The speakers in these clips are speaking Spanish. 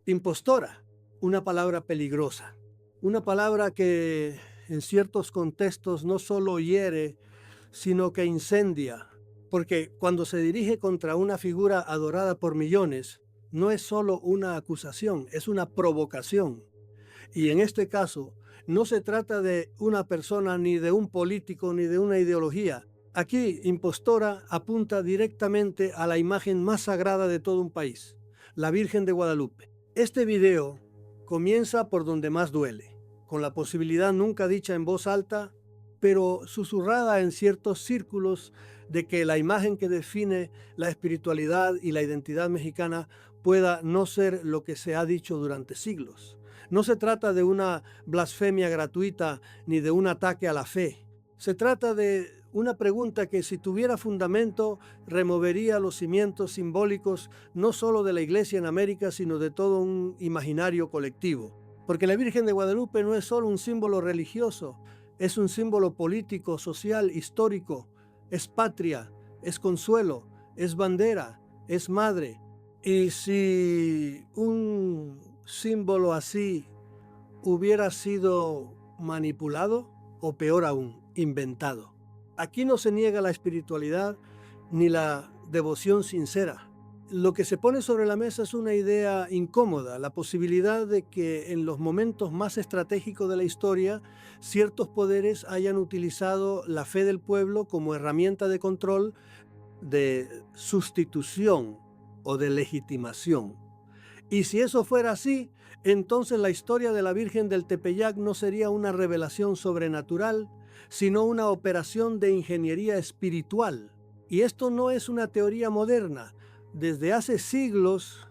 Impostora, una palabra peligrosa, una palabra que en ciertos contextos no solo hiere, sino que incendia, porque cuando se dirige contra una figura adorada por millones, no es solo una acusación, es una provocación. Y en este caso, no se trata de una persona, ni de un político, ni de una ideología. Aquí, impostora apunta directamente a la imagen más sagrada de todo un país, la Virgen de Guadalupe. Este video comienza por donde más duele, con la posibilidad nunca dicha en voz alta, pero susurrada en ciertos círculos, de que la imagen que define la espiritualidad y la identidad mexicana pueda no ser lo que se ha dicho durante siglos. No se trata de una blasfemia gratuita ni de un ataque a la fe. Se trata de una pregunta que, si tuviera fundamento, removería los cimientos simbólicos no solo de la Iglesia en América, sino de todo un imaginario colectivo. Porque la Virgen de Guadalupe no es solo un símbolo religioso, es un símbolo político, social, histórico, es patria, es consuelo, es bandera, es madre. Y si un símbolo así hubiera sido manipulado, o peor aún, inventado. Aquí no se niega la espiritualidad ni la devoción sincera. Lo que se pone sobre la mesa es una idea incómoda, la posibilidad de que en los momentos más estratégicos de la historia ciertos poderes hayan utilizado la fe del pueblo como herramienta de control, de sustitución o de legitimación. Y si eso fuera así, entonces la historia de la Virgen del Tepeyac no sería una revelación sobrenatural, sino una operación de ingeniería espiritual. Y esto no es una teoría moderna. Desde hace siglos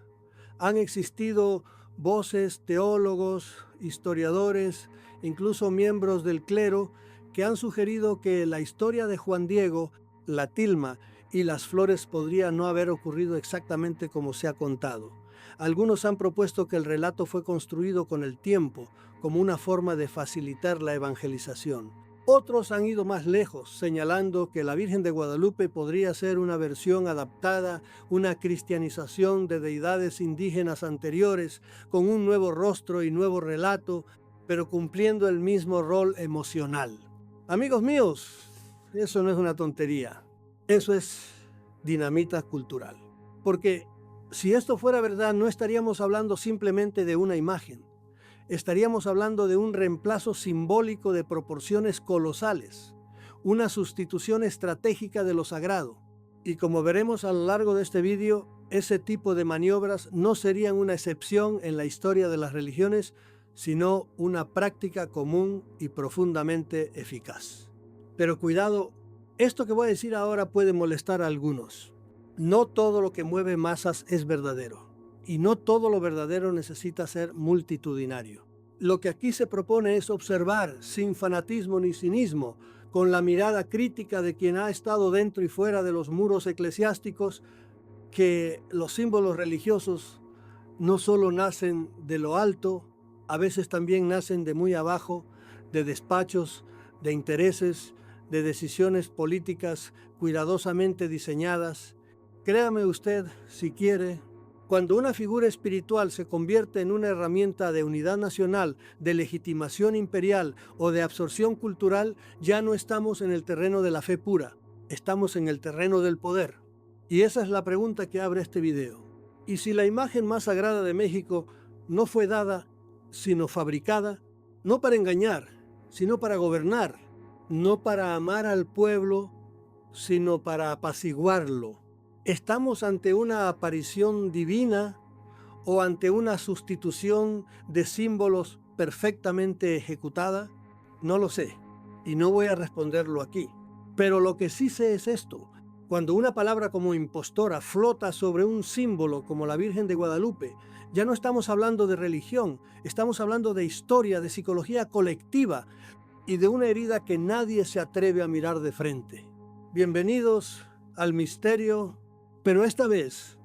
han existido voces, teólogos, historiadores, incluso miembros del clero, que han sugerido que la historia de Juan Diego, la tilma y las flores podría no haber ocurrido exactamente como se ha contado. Algunos han propuesto que el relato fue construido con el tiempo como una forma de facilitar la evangelización. Otros han ido más lejos, señalando que la Virgen de Guadalupe podría ser una versión adaptada, una cristianización de deidades indígenas anteriores, con un nuevo rostro y nuevo relato, pero cumpliendo el mismo rol emocional. Amigos míos, eso no es una tontería, eso es dinamita cultural. Porque si esto fuera verdad, no estaríamos hablando simplemente de una imagen. Estaríamos hablando de un reemplazo simbólico de proporciones colosales, una sustitución estratégica de lo sagrado. Y como veremos a lo largo de este vídeo, ese tipo de maniobras no serían una excepción en la historia de las religiones, sino una práctica común y profundamente eficaz. Pero cuidado, esto que voy a decir ahora puede molestar a algunos. No todo lo que mueve masas es verdadero. Y no todo lo verdadero necesita ser multitudinario. Lo que aquí se propone es observar, sin fanatismo ni cinismo, con la mirada crítica de quien ha estado dentro y fuera de los muros eclesiásticos, que los símbolos religiosos no solo nacen de lo alto, a veces también nacen de muy abajo, de despachos, de intereses, de decisiones políticas cuidadosamente diseñadas. Créame usted, si quiere, cuando una figura espiritual se convierte en una herramienta de unidad nacional, de legitimación imperial o de absorción cultural, ya no estamos en el terreno de la fe pura, estamos en el terreno del poder. Y esa es la pregunta que abre este video. Y si la imagen más sagrada de México no fue dada, sino fabricada, no para engañar, sino para gobernar, no para amar al pueblo, sino para apaciguarlo, ¿estamos ante una aparición divina o ante una sustitución de símbolos perfectamente ejecutada? No lo sé, y no voy a responderlo aquí. Pero lo que sí sé es esto: cuando una palabra como impostora flota sobre un símbolo como la Virgen de Guadalupe, ya no estamos hablando de religión, estamos hablando de historia, de psicología colectiva y de una herida que nadie se atreve a mirar de frente. Bienvenidos al misterio, pero esta vez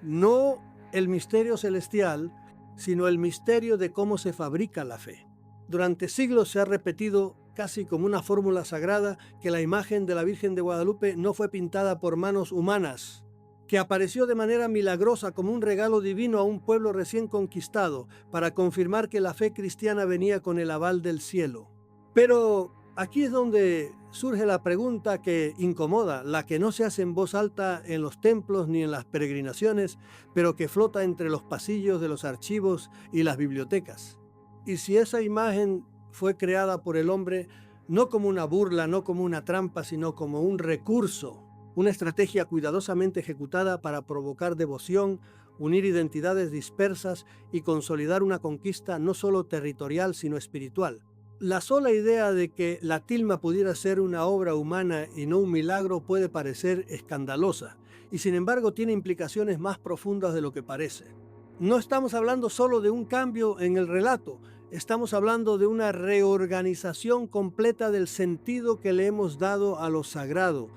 no el misterio celestial, sino el misterio de cómo se fabrica la fe. Durante siglos se ha repetido casi como una fórmula sagrada que la imagen de la Virgen de Guadalupe no fue pintada por manos humanas, que apareció de manera milagrosa como un regalo divino a un pueblo recién conquistado para confirmar que la fe cristiana venía con el aval del cielo. Pero aquí es donde surge la pregunta que incomoda, la que no se hace en voz alta en los templos ni en las peregrinaciones, pero que flota entre los pasillos de los archivos y las bibliotecas. ¿Y si esa imagen fue creada por el hombre no como una burla, no como una trampa, sino como un recurso, una estrategia cuidadosamente ejecutada para provocar devoción, unir identidades dispersas y consolidar una conquista no solo territorial, sino espiritual? La sola idea de que la tilma pudiera ser una obra humana y no un milagro puede parecer escandalosa, y sin embargo tiene implicaciones más profundas de lo que parece. No estamos hablando solo de un cambio en el relato, estamos hablando de una reorganización completa del sentido que le hemos dado a lo sagrado,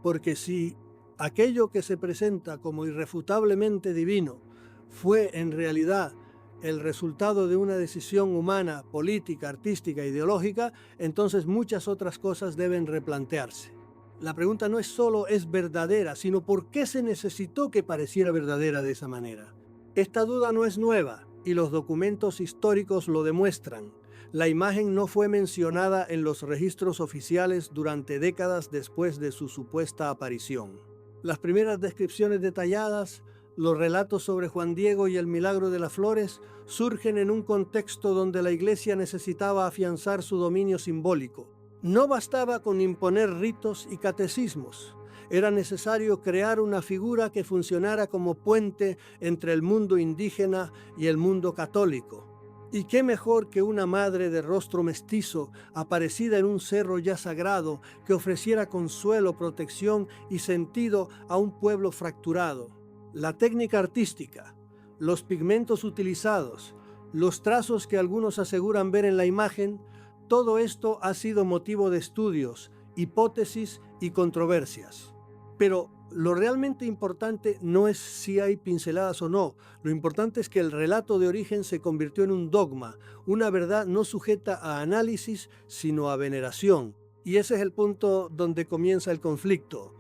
porque si aquello que se presenta como irrefutablemente divino fue en realidad el resultado de una decisión humana, política, artística, ideológica, entonces muchas otras cosas deben replantearse. La pregunta no es solo es verdadera, sino por qué se necesitó que pareciera verdadera de esa manera. Esta duda no es nueva y los documentos históricos lo demuestran. La imagen no fue mencionada en los registros oficiales durante décadas después de su supuesta aparición. Las primeras descripciones detalladas, los relatos sobre Juan Diego y el milagro de las flores, surgen en un contexto donde la Iglesia necesitaba afianzar su dominio simbólico. No bastaba con imponer ritos y catecismos. Era necesario crear una figura que funcionara como puente entre el mundo indígena y el mundo católico. Y qué mejor que una madre de rostro mestizo, aparecida en un cerro ya sagrado, que ofreciera consuelo, protección y sentido a un pueblo fracturado. La técnica artística, los pigmentos utilizados, los trazos que algunos aseguran ver en la imagen, todo esto ha sido motivo de estudios, hipótesis y controversias. Pero lo realmente importante no es si hay pinceladas o no. Lo importante es que el relato de origen se convirtió en un dogma, una verdad no sujeta a análisis, sino a veneración. Y ese es el punto donde comienza el conflicto,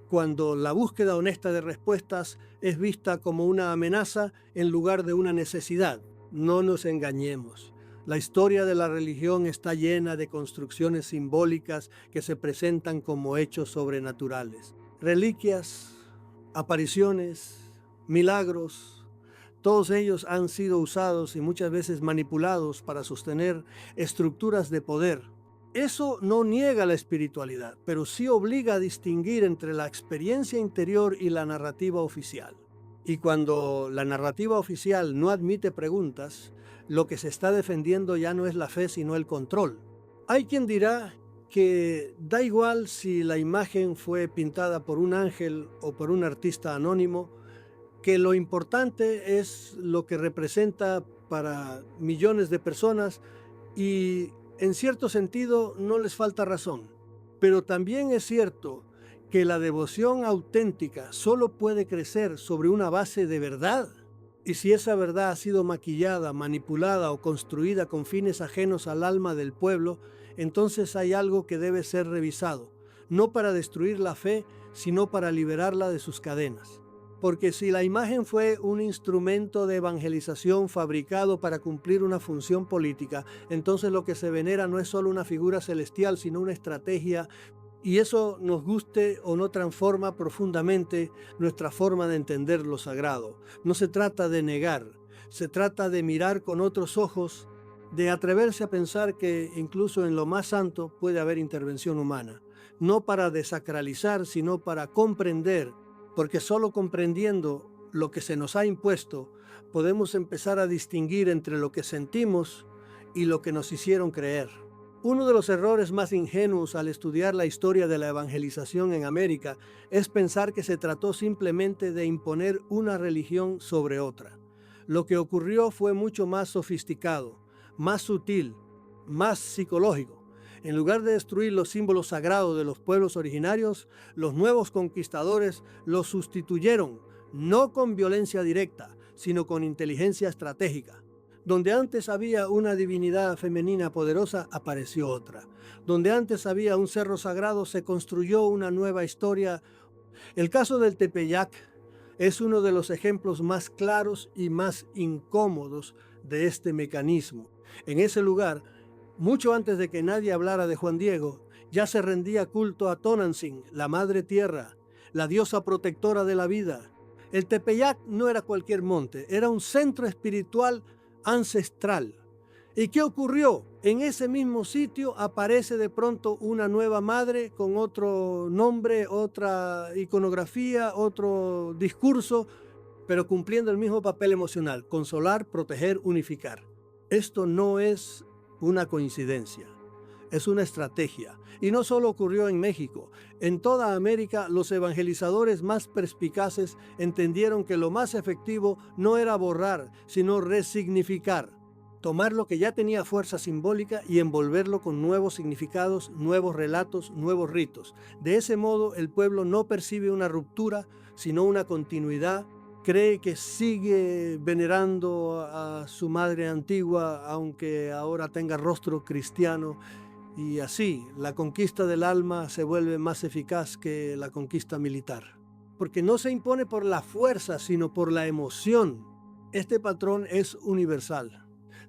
cuando la búsqueda honesta de respuestas es vista como una amenaza en lugar de una necesidad. No nos engañemos. La historia de la religión está llena de construcciones simbólicas que se presentan como hechos sobrenaturales. Reliquias, apariciones, milagros, todos ellos han sido usados y muchas veces manipulados para sostener estructuras de poder. Eso no niega la espiritualidad, pero sí obliga a distinguir entre la experiencia interior y la narrativa oficial. Y cuando la narrativa oficial no admite preguntas, lo que se está defendiendo ya no es la fe, sino el control. Hay quien dirá que da igual si la imagen fue pintada por un ángel o por un artista anónimo, que lo importante es lo que representa para millones de personas y en cierto sentido no les falta razón. Pero también es cierto que la devoción auténtica solo puede crecer sobre una base de verdad. Y si esa verdad ha sido maquillada, manipulada o construida con fines ajenos al alma del pueblo, entonces hay algo que debe ser revisado, no para destruir la fe, sino para liberarla de sus cadenas. Porque si la imagen fue un instrumento de evangelización fabricado para cumplir una función política, entonces lo que se venera no es solo una figura celestial, sino una estrategia, y eso, nos guste o no, transforma profundamente nuestra forma de entender lo sagrado. No se trata de negar, se trata de mirar con otros ojos, de atreverse a pensar que incluso en lo más santo puede haber intervención humana, no para desacralizar, sino para comprender, porque solo comprendiendo lo que se nos ha impuesto, podemos empezar a distinguir entre lo que sentimos y lo que nos hicieron creer. Uno de los errores más ingenuos al estudiar la historia de la evangelización en América es pensar que se trató simplemente de imponer una religión sobre otra. Lo que ocurrió fue mucho más sofisticado, más sutil, más psicológico. En lugar de destruir los símbolos sagrados de los pueblos originarios, los nuevos conquistadores los sustituyeron, no con violencia directa, sino con inteligencia estratégica. Donde antes había una divinidad femenina poderosa, apareció otra. Donde antes había un cerro sagrado, se construyó una nueva historia. El caso del Tepeyac es uno de los ejemplos más claros y más incómodos de este mecanismo. En ese lugar, mucho antes de que nadie hablara de Juan Diego, ya se rendía culto a Tonantzin, la madre tierra, la diosa protectora de la vida. El Tepeyac no era cualquier monte, era un centro espiritual ancestral. ¿Y qué ocurrió? En ese mismo sitio aparece de pronto una nueva madre con otro nombre, otra iconografía, otro discurso, pero cumpliendo el mismo papel emocional: consolar, proteger, unificar. Esto no es una coincidencia, es una estrategia. Y no solo ocurrió en México. En toda América, los evangelizadores más perspicaces entendieron que lo más efectivo no era borrar, sino resignificar. Tomar lo que ya tenía fuerza simbólica y envolverlo con nuevos significados, nuevos relatos, nuevos ritos. De ese modo, el pueblo no percibe una ruptura, sino una continuidad. Cree que sigue venerando a su madre antigua, aunque ahora tenga rostro cristiano. Y así, la conquista del alma se vuelve más eficaz que la conquista militar. Porque no se impone por la fuerza, sino por la emoción. Este patrón es universal.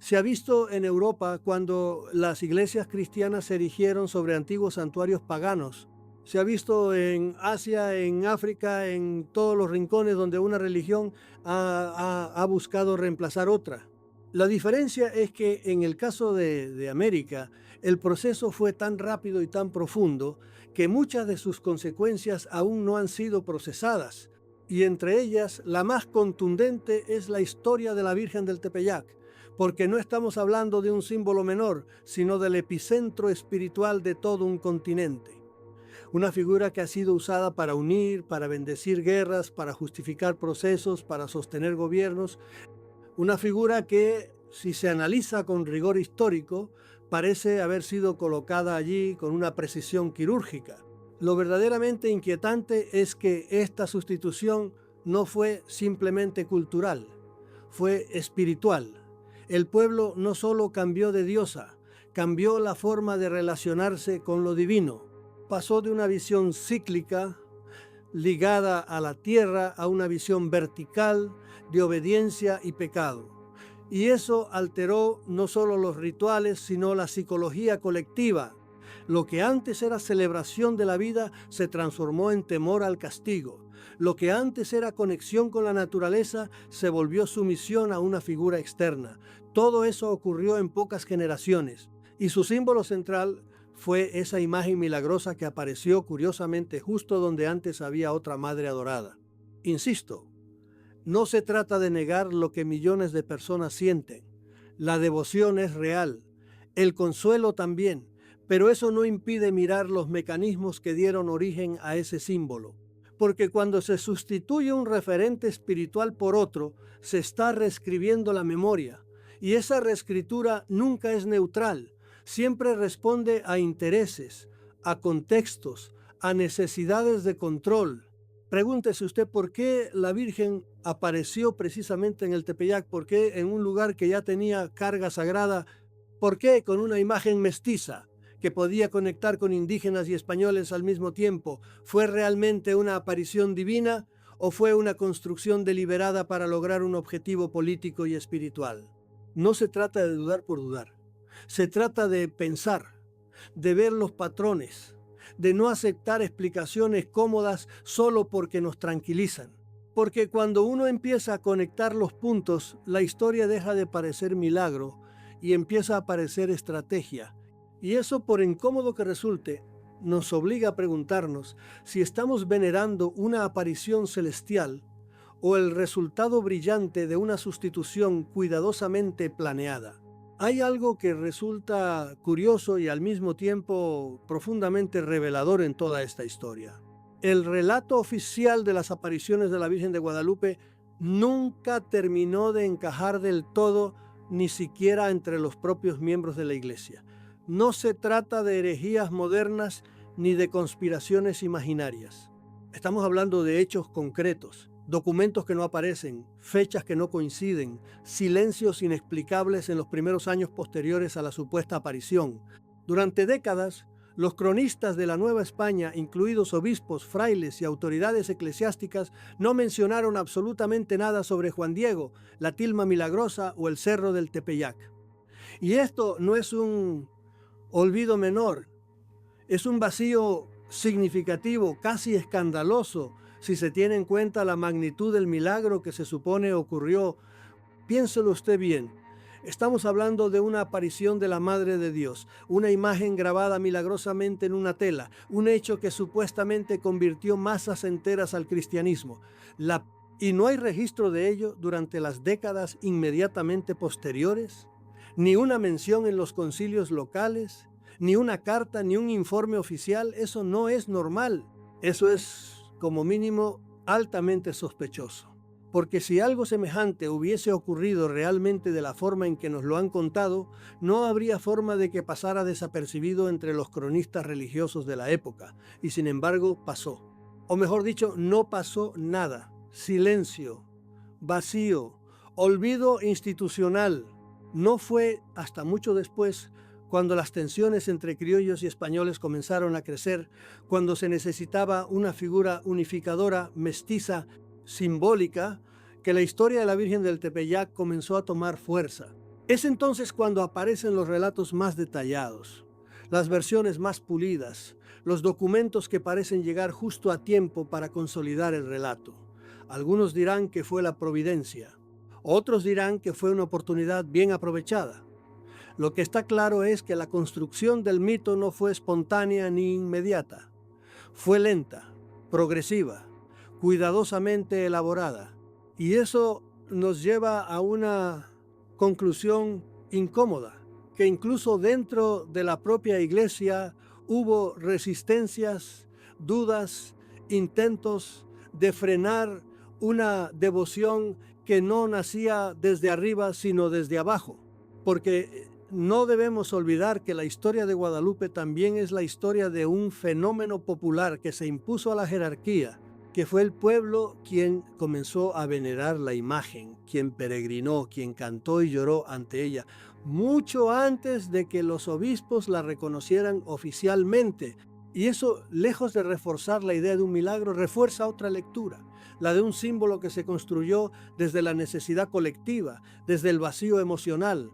Se ha visto en Europa cuando las iglesias cristianas se erigieron sobre antiguos santuarios paganos. Se ha visto en Asia, en África, en todos los rincones donde una religión ha buscado reemplazar otra. La diferencia es que en el caso de América, el proceso fue tan rápido y tan profundo que muchas de sus consecuencias aún no han sido procesadas. Y entre ellas, la más contundente es la historia de la Virgen del Tepeyac, porque no estamos hablando de un símbolo menor, sino del epicentro espiritual de todo un continente. Una figura que ha sido usada para unir, para bendecir guerras, para justificar procesos, para sostener gobiernos. Una figura que, si se analiza con rigor histórico, parece haber sido colocada allí con una precisión quirúrgica. Lo verdaderamente inquietante es que esta sustitución no fue simplemente cultural, fue espiritual. El pueblo no solo cambió de diosa, cambió la forma de relacionarse con lo divino. Pasó de una visión cíclica, ligada a la tierra, a una visión vertical de obediencia y pecado. Y eso alteró no solo los rituales, sino la psicología colectiva. Lo que antes era celebración de la vida se transformó en temor al castigo. Lo que antes era conexión con la naturaleza se volvió sumisión a una figura externa. Todo eso ocurrió en pocas generaciones, y su símbolo central fue esa imagen milagrosa que apareció curiosamente justo donde antes había otra madre adorada. Insisto, no se trata de negar lo que millones de personas sienten. La devoción es real, el consuelo también, pero eso no impide mirar los mecanismos que dieron origen a ese símbolo. Porque cuando se sustituye un referente espiritual por otro, se está reescribiendo la memoria. Y esa reescritura nunca es neutral, siempre responde a intereses, a contextos, a necesidades de control. Pregúntese usted por qué la Virgen apareció precisamente en el Tepeyac, por qué en un lugar que ya tenía carga sagrada, por qué con una imagen mestiza que podía conectar con indígenas y españoles al mismo tiempo. ¿Fue realmente una aparición divina o fue una construcción deliberada para lograr un objetivo político y espiritual? No se trata de dudar por dudar. Se trata de pensar, de ver los patrones, de no aceptar explicaciones cómodas solo porque nos tranquilizan. Porque cuando uno empieza a conectar los puntos, la historia deja de parecer milagro y empieza a parecer estrategia. Y eso, por incómodo que resulte, nos obliga a preguntarnos si estamos venerando una aparición celestial o el resultado brillante de una sustitución cuidadosamente planeada. Hay algo que resulta curioso y al mismo tiempo profundamente revelador en toda esta historia. El relato oficial de las apariciones de la Virgen de Guadalupe nunca terminó de encajar del todo, ni siquiera entre los propios miembros de la Iglesia. No se trata de herejías modernas ni de conspiraciones imaginarias. Estamos hablando de hechos concretos, documentos que no aparecen, fechas que no coinciden, silencios inexplicables en los primeros años posteriores a la supuesta aparición. Durante décadas, Los cronistas de la Nueva España, incluidos obispos, frailes y autoridades eclesiásticas, no mencionaron absolutamente nada sobre Juan Diego, la tilma milagrosa o el cerro del Tepeyac. Y esto no es un olvido menor, es un vacío significativo, casi escandaloso, si se tiene en cuenta la magnitud del milagro que se supone ocurrió. Piénselo usted bien. Estamos hablando de una aparición de la Madre de Dios, una imagen grabada milagrosamente en una tela, un hecho que supuestamente convirtió masas enteras al cristianismo. Y no hay registro de ello durante las décadas inmediatamente posteriores, ni una mención en los concilios locales, ni una carta, ni un informe oficial. Eso no es normal. Eso es, como mínimo, altamente sospechoso. Porque si algo semejante hubiese ocurrido realmente de la forma en que nos lo han contado, no habría forma de que pasara desapercibido entre los cronistas religiosos de la época. Y sin embargo, pasó. O mejor dicho, no pasó nada. Silencio, vacío, olvido institucional. No fue hasta mucho después, cuando las tensiones entre criollos y españoles comenzaron a crecer, cuando se necesitaba una figura unificadora, mestiza, simbólica, que la historia de la Virgen del Tepeyac comenzó a tomar fuerza. Es entonces cuando aparecen los relatos más detallados, las versiones más pulidas, los documentos que parecen llegar justo a tiempo para consolidar el relato. Algunos dirán que fue la providencia, otros dirán que fue una oportunidad bien aprovechada. Lo que está claro es que la construcción del mito no fue espontánea ni inmediata. Fue lenta, progresiva, cuidadosamente elaborada. Y eso nos lleva a una conclusión incómoda, que incluso dentro de la propia iglesia hubo resistencias, dudas, intentos de frenar una devoción que no nacía desde arriba, sino desde abajo. Porque no debemos olvidar que la historia de Guadalupe también es la historia de un fenómeno popular que se impuso a la jerarquía, que fue el pueblo quien comenzó a venerar la imagen, quien peregrinó, quien cantó y lloró ante ella, mucho antes de que los obispos la reconocieran oficialmente. Y eso, lejos de reforzar la idea de un milagro, refuerza otra lectura, la de un símbolo que se construyó desde la necesidad colectiva, desde el vacío emocional,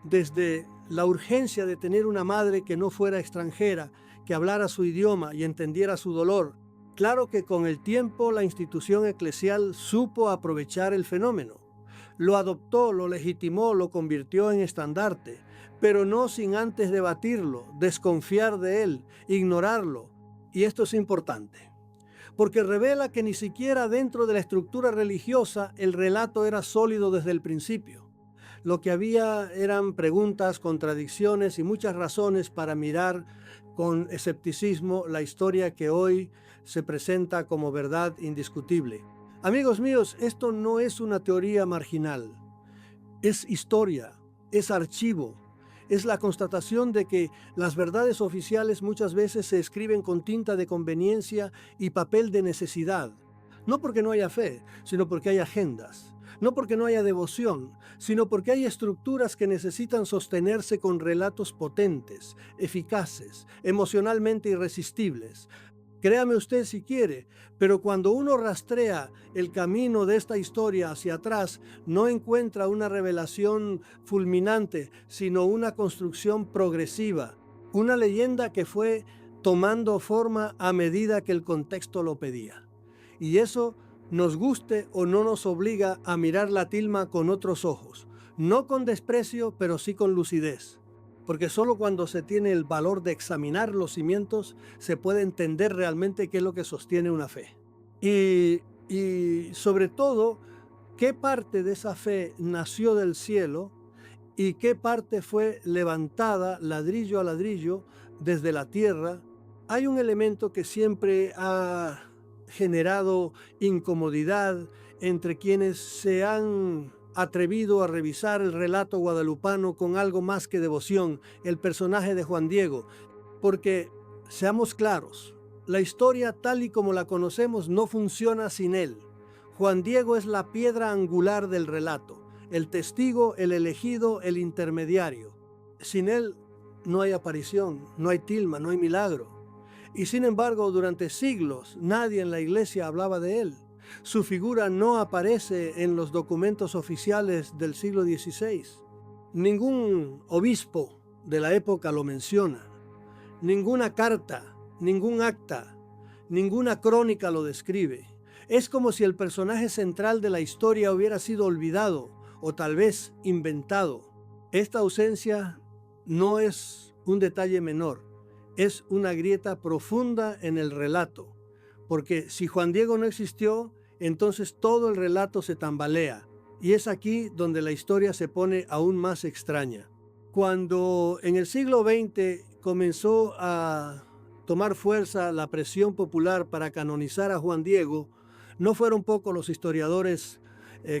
desde la urgencia de tener una madre que no fuera extranjera, que hablara su idioma y entendiera su dolor. Claro que con el tiempo la institución eclesial supo aprovechar el fenómeno. Lo adoptó, lo legitimó, lo convirtió en estandarte, pero no sin antes debatirlo, desconfiar de él, ignorarlo. Y esto es importante, porque revela que ni siquiera dentro de la estructura religiosa el relato era sólido desde el principio. Lo que había eran preguntas, contradicciones y muchas razones para mirar con escepticismo la historia que hoy se presenta como verdad indiscutible. Amigos míos, esto no es una teoría marginal, es historia, es archivo, es la constatación de que las verdades oficiales muchas veces se escriben con tinta de conveniencia y papel de necesidad, no porque no haya fe, sino porque hay agendas. No porque no haya devoción, sino porque hay estructuras que necesitan sostenerse con relatos potentes, eficaces, emocionalmente irresistibles. Créame usted si quiere, pero cuando uno rastrea el camino de esta historia hacia atrás, no encuentra una revelación fulminante, sino una construcción progresiva, una leyenda que fue tomando forma a medida que el contexto lo pedía. Y eso, nos guste o no, nos obliga a mirar la tilma con otros ojos, no con desprecio, pero sí con lucidez, porque solo cuando se tiene el valor de examinar los cimientos se puede entender realmente qué es lo que sostiene una fe. Y sobre todo, qué parte de esa fe nació del cielo y qué parte fue levantada ladrillo a ladrillo desde la tierra. Hay un elemento que siempre ha generado incomodidad entre quienes se han atrevido a revisar el relato guadalupano con algo más que devoción, el personaje de Juan Diego, porque, seamos claros, la historia tal y como la conocemos no funciona sin él. Juan Diego es la piedra angular del relato, el testigo, el elegido, el intermediario. Sin él no hay aparición, no hay tilma, no hay milagro. Y sin embargo, durante siglos nadie en la iglesia hablaba de él. Su figura no aparece en los documentos oficiales del siglo XVI. Ningún obispo de la época lo menciona. Ninguna carta, ningún acta, ninguna crónica lo describe. Es como si el personaje central de la historia hubiera sido olvidado o tal vez inventado. Esta ausencia no es un detalle menor, es una grieta profunda en el relato, porque si Juan Diego no existió, entonces todo el relato se tambalea, y es aquí donde la historia se pone aún más extraña. Cuando en el siglo XX comenzó a tomar fuerza la presión popular para canonizar a Juan Diego, no fueron pocos los historiadores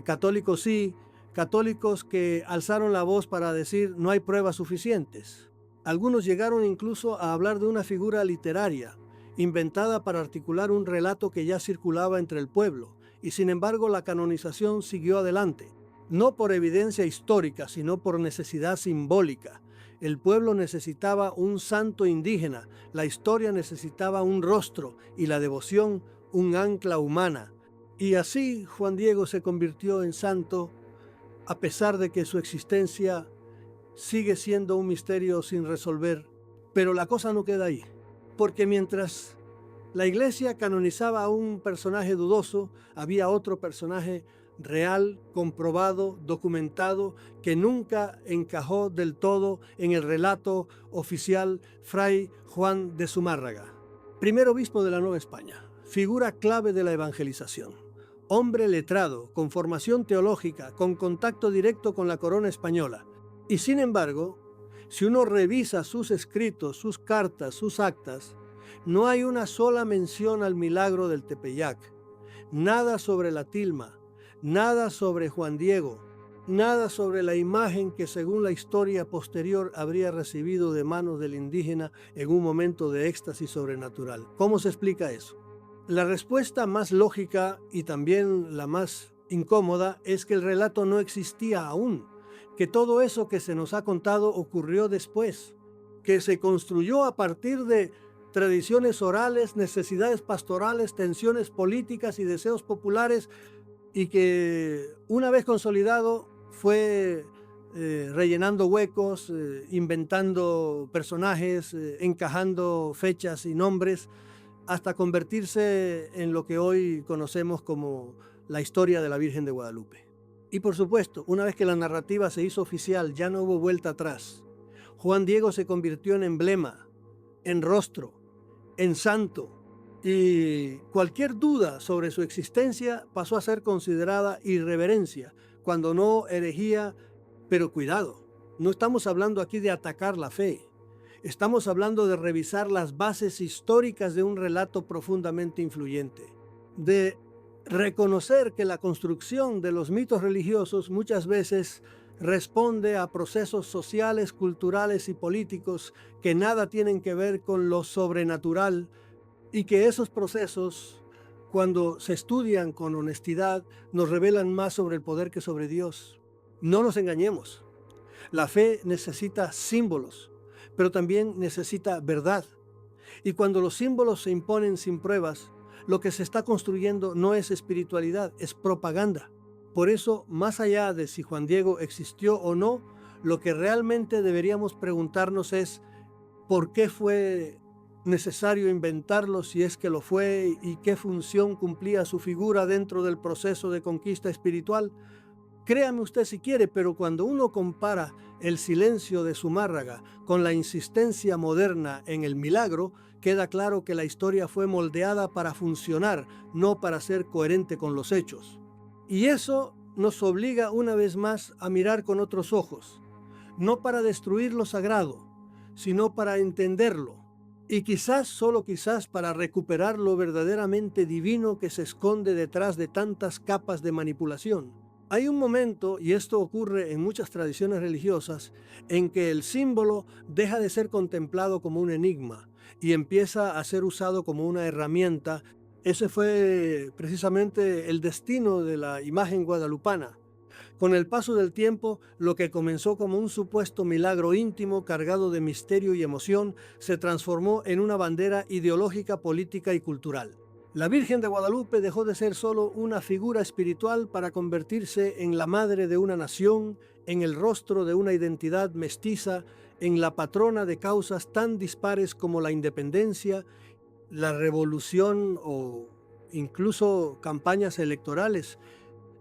católicos, sí, católicos que alzaron la voz para decir no hay pruebas suficientes. Algunos llegaron incluso a hablar de una figura literaria, inventada para articular un relato que ya circulaba entre el pueblo, y sin embargo la canonización siguió adelante, no por evidencia histórica, sino por necesidad simbólica. El pueblo necesitaba un santo indígena, la historia necesitaba un rostro y la devoción un ancla humana. Y así Juan Diego se convirtió en santo, a pesar de que su existencia sigue siendo un misterio sin resolver. Pero la cosa no queda ahí, porque mientras la iglesia canonizaba a un personaje dudoso, había otro personaje real, comprobado, documentado, que nunca encajó del todo en el relato oficial, Fray Juan de Zumárraga, primer obispo de la Nueva España, figura clave de la evangelización, hombre letrado, con formación teológica, con contacto directo con la corona española. Y sin embargo, si uno revisa sus escritos, sus cartas, sus actas, no hay una sola mención al milagro del Tepeyac, nada sobre la tilma, nada sobre Juan Diego, nada sobre la imagen que según la historia posterior habría recibido de manos del indígena en un momento de éxtasis sobrenatural. ¿Cómo se explica eso? La respuesta más lógica y también la más incómoda es que el relato no existía aún, que todo eso que se nos ha contado ocurrió después, que se construyó a partir de tradiciones orales, necesidades pastorales, tensiones políticas y deseos populares, y que una vez consolidado fue rellenando huecos, inventando personajes, encajando fechas y nombres, hasta convertirse en lo que hoy conocemos como la historia de la Virgen de Guadalupe. Y por supuesto, una vez que la narrativa se hizo oficial, ya no hubo vuelta atrás. Juan Diego se convirtió en emblema, en rostro, en santo, y cualquier duda sobre su existencia pasó a ser considerada irreverencia, cuando no herejía. Pero cuidado, no estamos hablando aquí de atacar la fe, estamos hablando de revisar las bases históricas de un relato profundamente influyente, de reconocer que la construcción de los mitos religiosos muchas veces responde a procesos sociales, culturales y políticos que nada tienen que ver con lo sobrenatural, y que esos procesos, cuando se estudian con honestidad, nos revelan más sobre el poder que sobre Dios. No nos engañemos. La fe necesita símbolos, pero también necesita verdad. Y cuando los símbolos se imponen sin pruebas, lo que se está construyendo no es espiritualidad, es propaganda. Por eso, más allá de si Juan Diego existió o no, lo que realmente deberíamos preguntarnos es ¿por qué fue necesario inventarlo, si es que lo fue, y qué función cumplía su figura dentro del proceso de conquista espiritual? Créame usted si quiere, pero cuando uno compara el silencio de Zumárraga con la insistencia moderna en el milagro, queda claro que la historia fue moldeada para funcionar, no para ser coherente con los hechos. Y eso nos obliga una vez más a mirar con otros ojos, no para destruir lo sagrado, sino para entenderlo, y quizás, solo quizás, para recuperar lo verdaderamente divino que se esconde detrás de tantas capas de manipulación. Hay un momento, y esto ocurre en muchas tradiciones religiosas, en que el símbolo deja de ser contemplado como un enigma y empieza a ser usado como una herramienta. Ese fue precisamente el destino de la imagen guadalupana, Con el paso del tiempo, lo que comenzó como un supuesto milagro íntimo cargado de misterio y emoción se transformó en una bandera ideológica, política y cultural. La Virgen de Guadalupe dejó de ser solo una figura espiritual para convertirse en la madre de una nación, en el rostro de una identidad mestiza, en la patrona de causas tan dispares como la independencia, la revolución o incluso campañas electorales.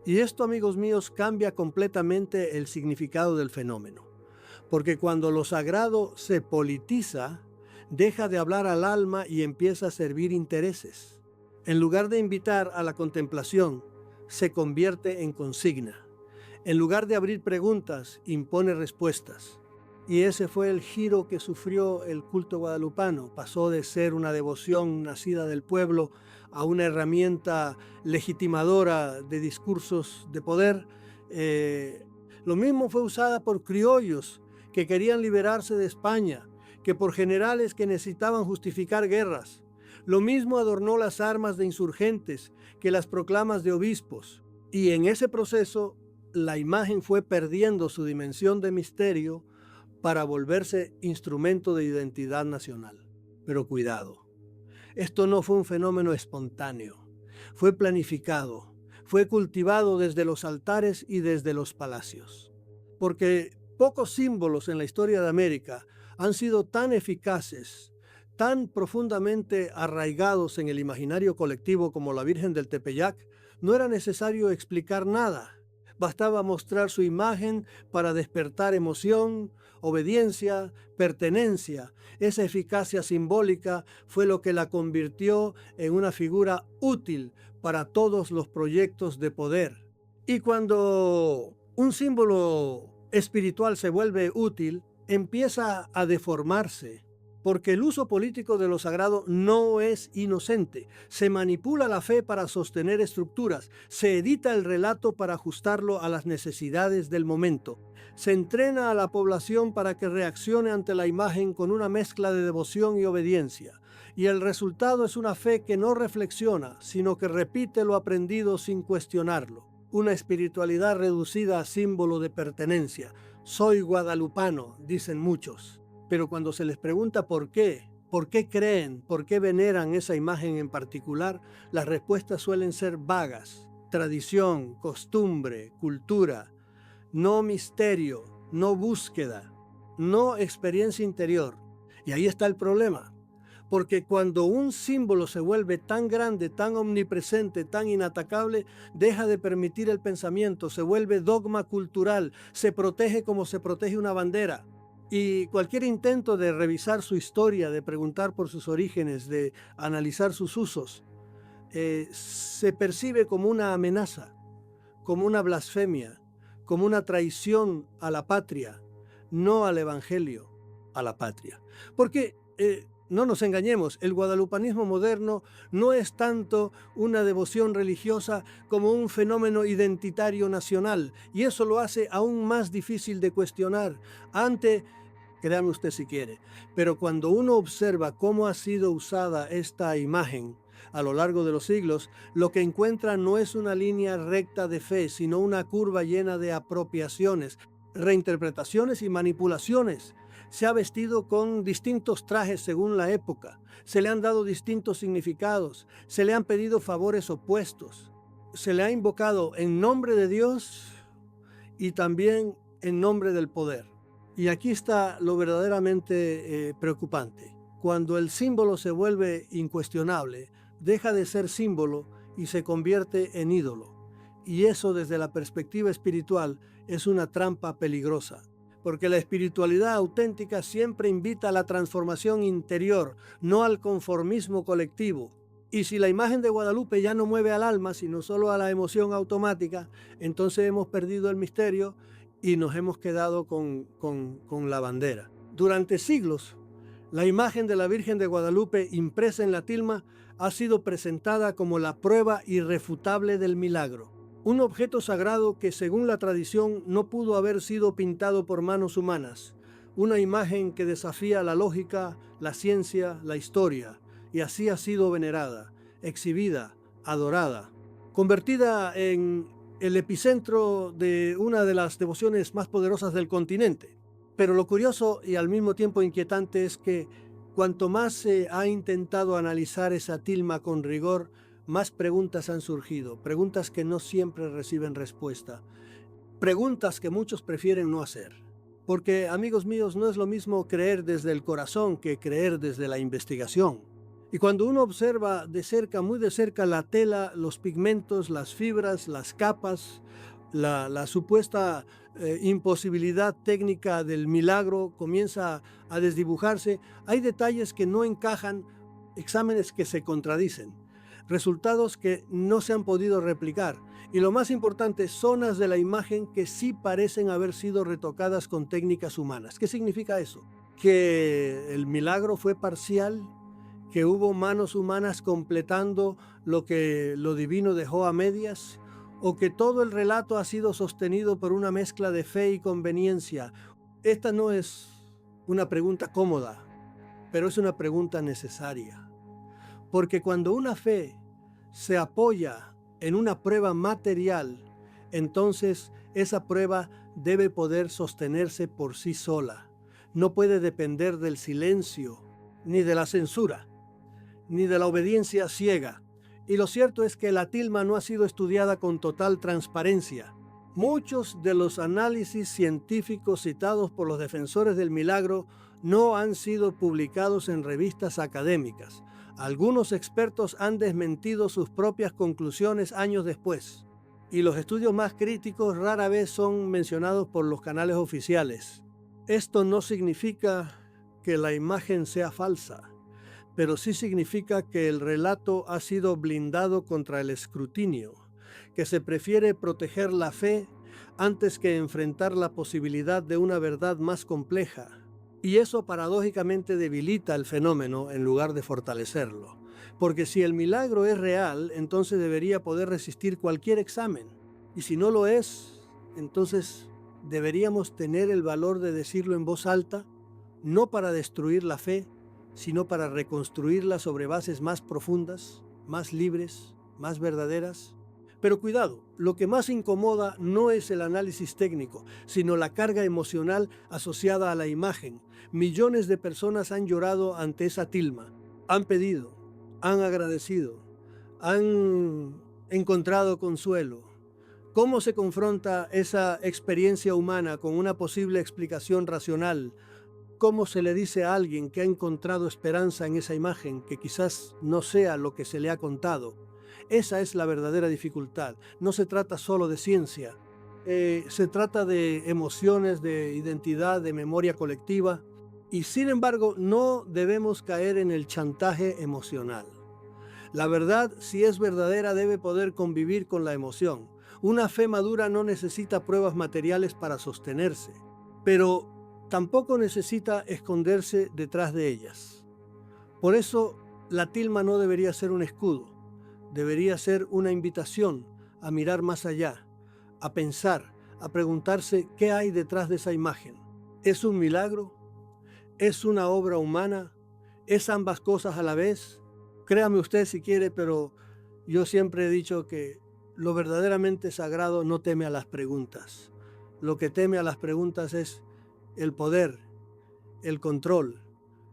Y esto, amigos míos, cambia completamente el significado del fenómeno. Porque cuando lo sagrado se politiza, deja de hablar al alma y empieza a servir intereses. En lugar de invitar a la contemplación, se convierte en consigna. En lugar de abrir preguntas, impone respuestas. Y ese fue el giro que sufrió el culto guadalupano. Pasó de ser una devoción nacida del pueblo a una herramienta legitimadora de discursos de poder. Lo mismo fue usada por criollos que querían liberarse de España, que por generales que necesitaban justificar guerras. Lo mismo adornó las armas de insurgentes que las proclamas de obispos. Y en ese proceso, la imagen fue perdiendo su dimensión de misterio para volverse instrumento de identidad nacional. Pero cuidado, esto no fue un fenómeno espontáneo, fue planificado, fue cultivado desde los altares y desde los palacios. Porque pocos símbolos en la historia de América han sido tan eficaces, tan profundamente arraigados en el imaginario colectivo como la Virgen del Tepeyac. No era necesario explicar nada. Bastaba mostrar su imagen para despertar emoción, obediencia, pertenencia. Esa eficacia simbólica fue lo que la convirtió en una figura útil para todos los proyectos de poder. Y cuando un símbolo espiritual se vuelve útil, empieza a deformarse, porque el uso político de lo sagrado no es inocente. Se manipula la fe para sostener estructuras, se edita el relato para ajustarlo a las necesidades del momento, se entrena a la población para que reaccione ante la imagen con una mezcla de devoción y obediencia. Y el resultado es una fe que no reflexiona, sino que repite lo aprendido sin cuestionarlo. Una espiritualidad reducida a símbolo de pertenencia. Soy guadalupano, dicen muchos. Pero cuando se les pregunta por qué creen, por qué veneran esa imagen en particular, las respuestas suelen ser vagas. Tradición, costumbre, cultura, no misterio, no búsqueda, no experiencia interior. Y ahí está el problema. Porque cuando un símbolo se vuelve tan grande, tan omnipresente, tan inatacable, deja de permitir el pensamiento, se vuelve dogma cultural, se protege como se protege una bandera. Y cualquier intento de revisar su historia, de preguntar por sus orígenes, de analizar sus usos, se percibe como una amenaza, como una blasfemia, como una traición a la patria, no al evangelio, a la patria. Porque no nos engañemos, el guadalupanismo moderno no es tanto una devoción religiosa como un fenómeno identitario nacional, y eso lo hace aún más difícil de cuestionar. Créame usted si quiere, pero cuando uno observa cómo ha sido usada esta imagen a lo largo de los siglos, lo que encuentra no es una línea recta de fe, sino una curva llena de apropiaciones, reinterpretaciones y manipulaciones. Se ha vestido con distintos trajes según la época, se le han dado distintos significados, se le han pedido favores opuestos, se le ha invocado en nombre de Dios y también en nombre del poder. Y aquí está lo verdaderamente preocupante. Cuando el símbolo se vuelve incuestionable, deja de ser símbolo y se convierte en ídolo. Y eso, desde la perspectiva espiritual, es una trampa peligrosa. Porque la espiritualidad auténtica siempre invita a la transformación interior, no al conformismo colectivo. Y si la imagen de Guadalupe ya no mueve al alma, sino solo a la emoción automática, entonces hemos perdido el misterio y nos hemos quedado con la bandera. Durante siglos, la imagen de la Virgen de Guadalupe impresa en la tilma ha sido presentada como la prueba irrefutable del milagro. Un objeto sagrado que, según la tradición, no pudo haber sido pintado por manos humanas. Una imagen que desafía la lógica, la ciencia, la historia, y así ha sido venerada, exhibida, adorada. Convertida en el epicentro de una de las devociones más poderosas del continente. Pero lo curioso y al mismo tiempo inquietante es que cuanto más se ha intentado analizar esa tilma con rigor, más preguntas han surgido, preguntas que no siempre reciben respuesta, preguntas que muchos prefieren no hacer. Porque, amigos míos, no es lo mismo creer desde el corazón que creer desde la investigación. Y cuando uno observa de cerca, muy de cerca, la tela, los pigmentos, las fibras, las capas, la supuesta imposibilidad técnica del milagro comienza a desdibujarse, hay detalles que no encajan, exámenes que se contradicen, resultados que no se han podido replicar. Y lo más importante, zonas de la imagen que sí parecen haber sido retocadas con técnicas humanas. ¿Qué significa eso? Que el milagro fue parcial, que hubo manos humanas completando lo que lo divino dejó a medias, o que todo el relato ha sido sostenido por una mezcla de fe y conveniencia. Esta no es una pregunta cómoda, pero es una pregunta necesaria. Porque cuando una fe se apoya en una prueba material, entonces esa prueba debe poder sostenerse por sí sola. No puede depender del silencio, ni de la censura, ni de la obediencia ciega. Y lo cierto es que la tilma no ha sido estudiada con total transparencia. Muchos de los análisis científicos citados por los defensores del milagro no han sido publicados en revistas académicas. Algunos expertos han desmentido sus propias conclusiones años después, y los estudios más críticos rara vez son mencionados por los canales oficiales. Esto no significa que la imagen sea falsa, pero sí significa que el relato ha sido blindado contra el escrutinio, que se prefiere proteger la fe antes que enfrentar la posibilidad de una verdad más compleja. Y eso paradójicamente debilita el fenómeno en lugar de fortalecerlo. Porque si el milagro es real, entonces debería poder resistir cualquier examen. Y si no lo es, entonces deberíamos tener el valor de decirlo en voz alta, no para destruir la fe, sino para reconstruirla sobre bases más profundas, más libres, más verdaderas. Pero cuidado, lo que más incomoda no es el análisis técnico, sino la carga emocional asociada a la imagen. Millones de personas han llorado ante esa tilma, han pedido, han agradecido, han encontrado consuelo. ¿Cómo se confronta esa experiencia humana con una posible explicación racional? ¿Cómo se le dice a alguien que ha encontrado esperanza en esa imagen que quizás no sea lo que se le ha contado? Esa es la verdadera dificultad. No se trata solo de ciencia, se trata de emociones, de identidad, de memoria colectiva. Y sin embargo, no debemos caer en el chantaje emocional. La verdad, si es verdadera, debe poder convivir con la emoción. Una fe madura no necesita pruebas materiales para sostenerse, pero tampoco necesita esconderse detrás de ellas. Por eso, la tilma no debería ser un escudo, debería ser una invitación a mirar más allá, a pensar, a preguntarse qué hay detrás de esa imagen. ¿Es un milagro? ¿Es una obra humana? ¿Es ambas cosas a la vez? Créame usted si quiere, pero yo siempre he dicho que lo verdaderamente sagrado no teme a las preguntas. Lo que teme a las preguntas es el poder, el control,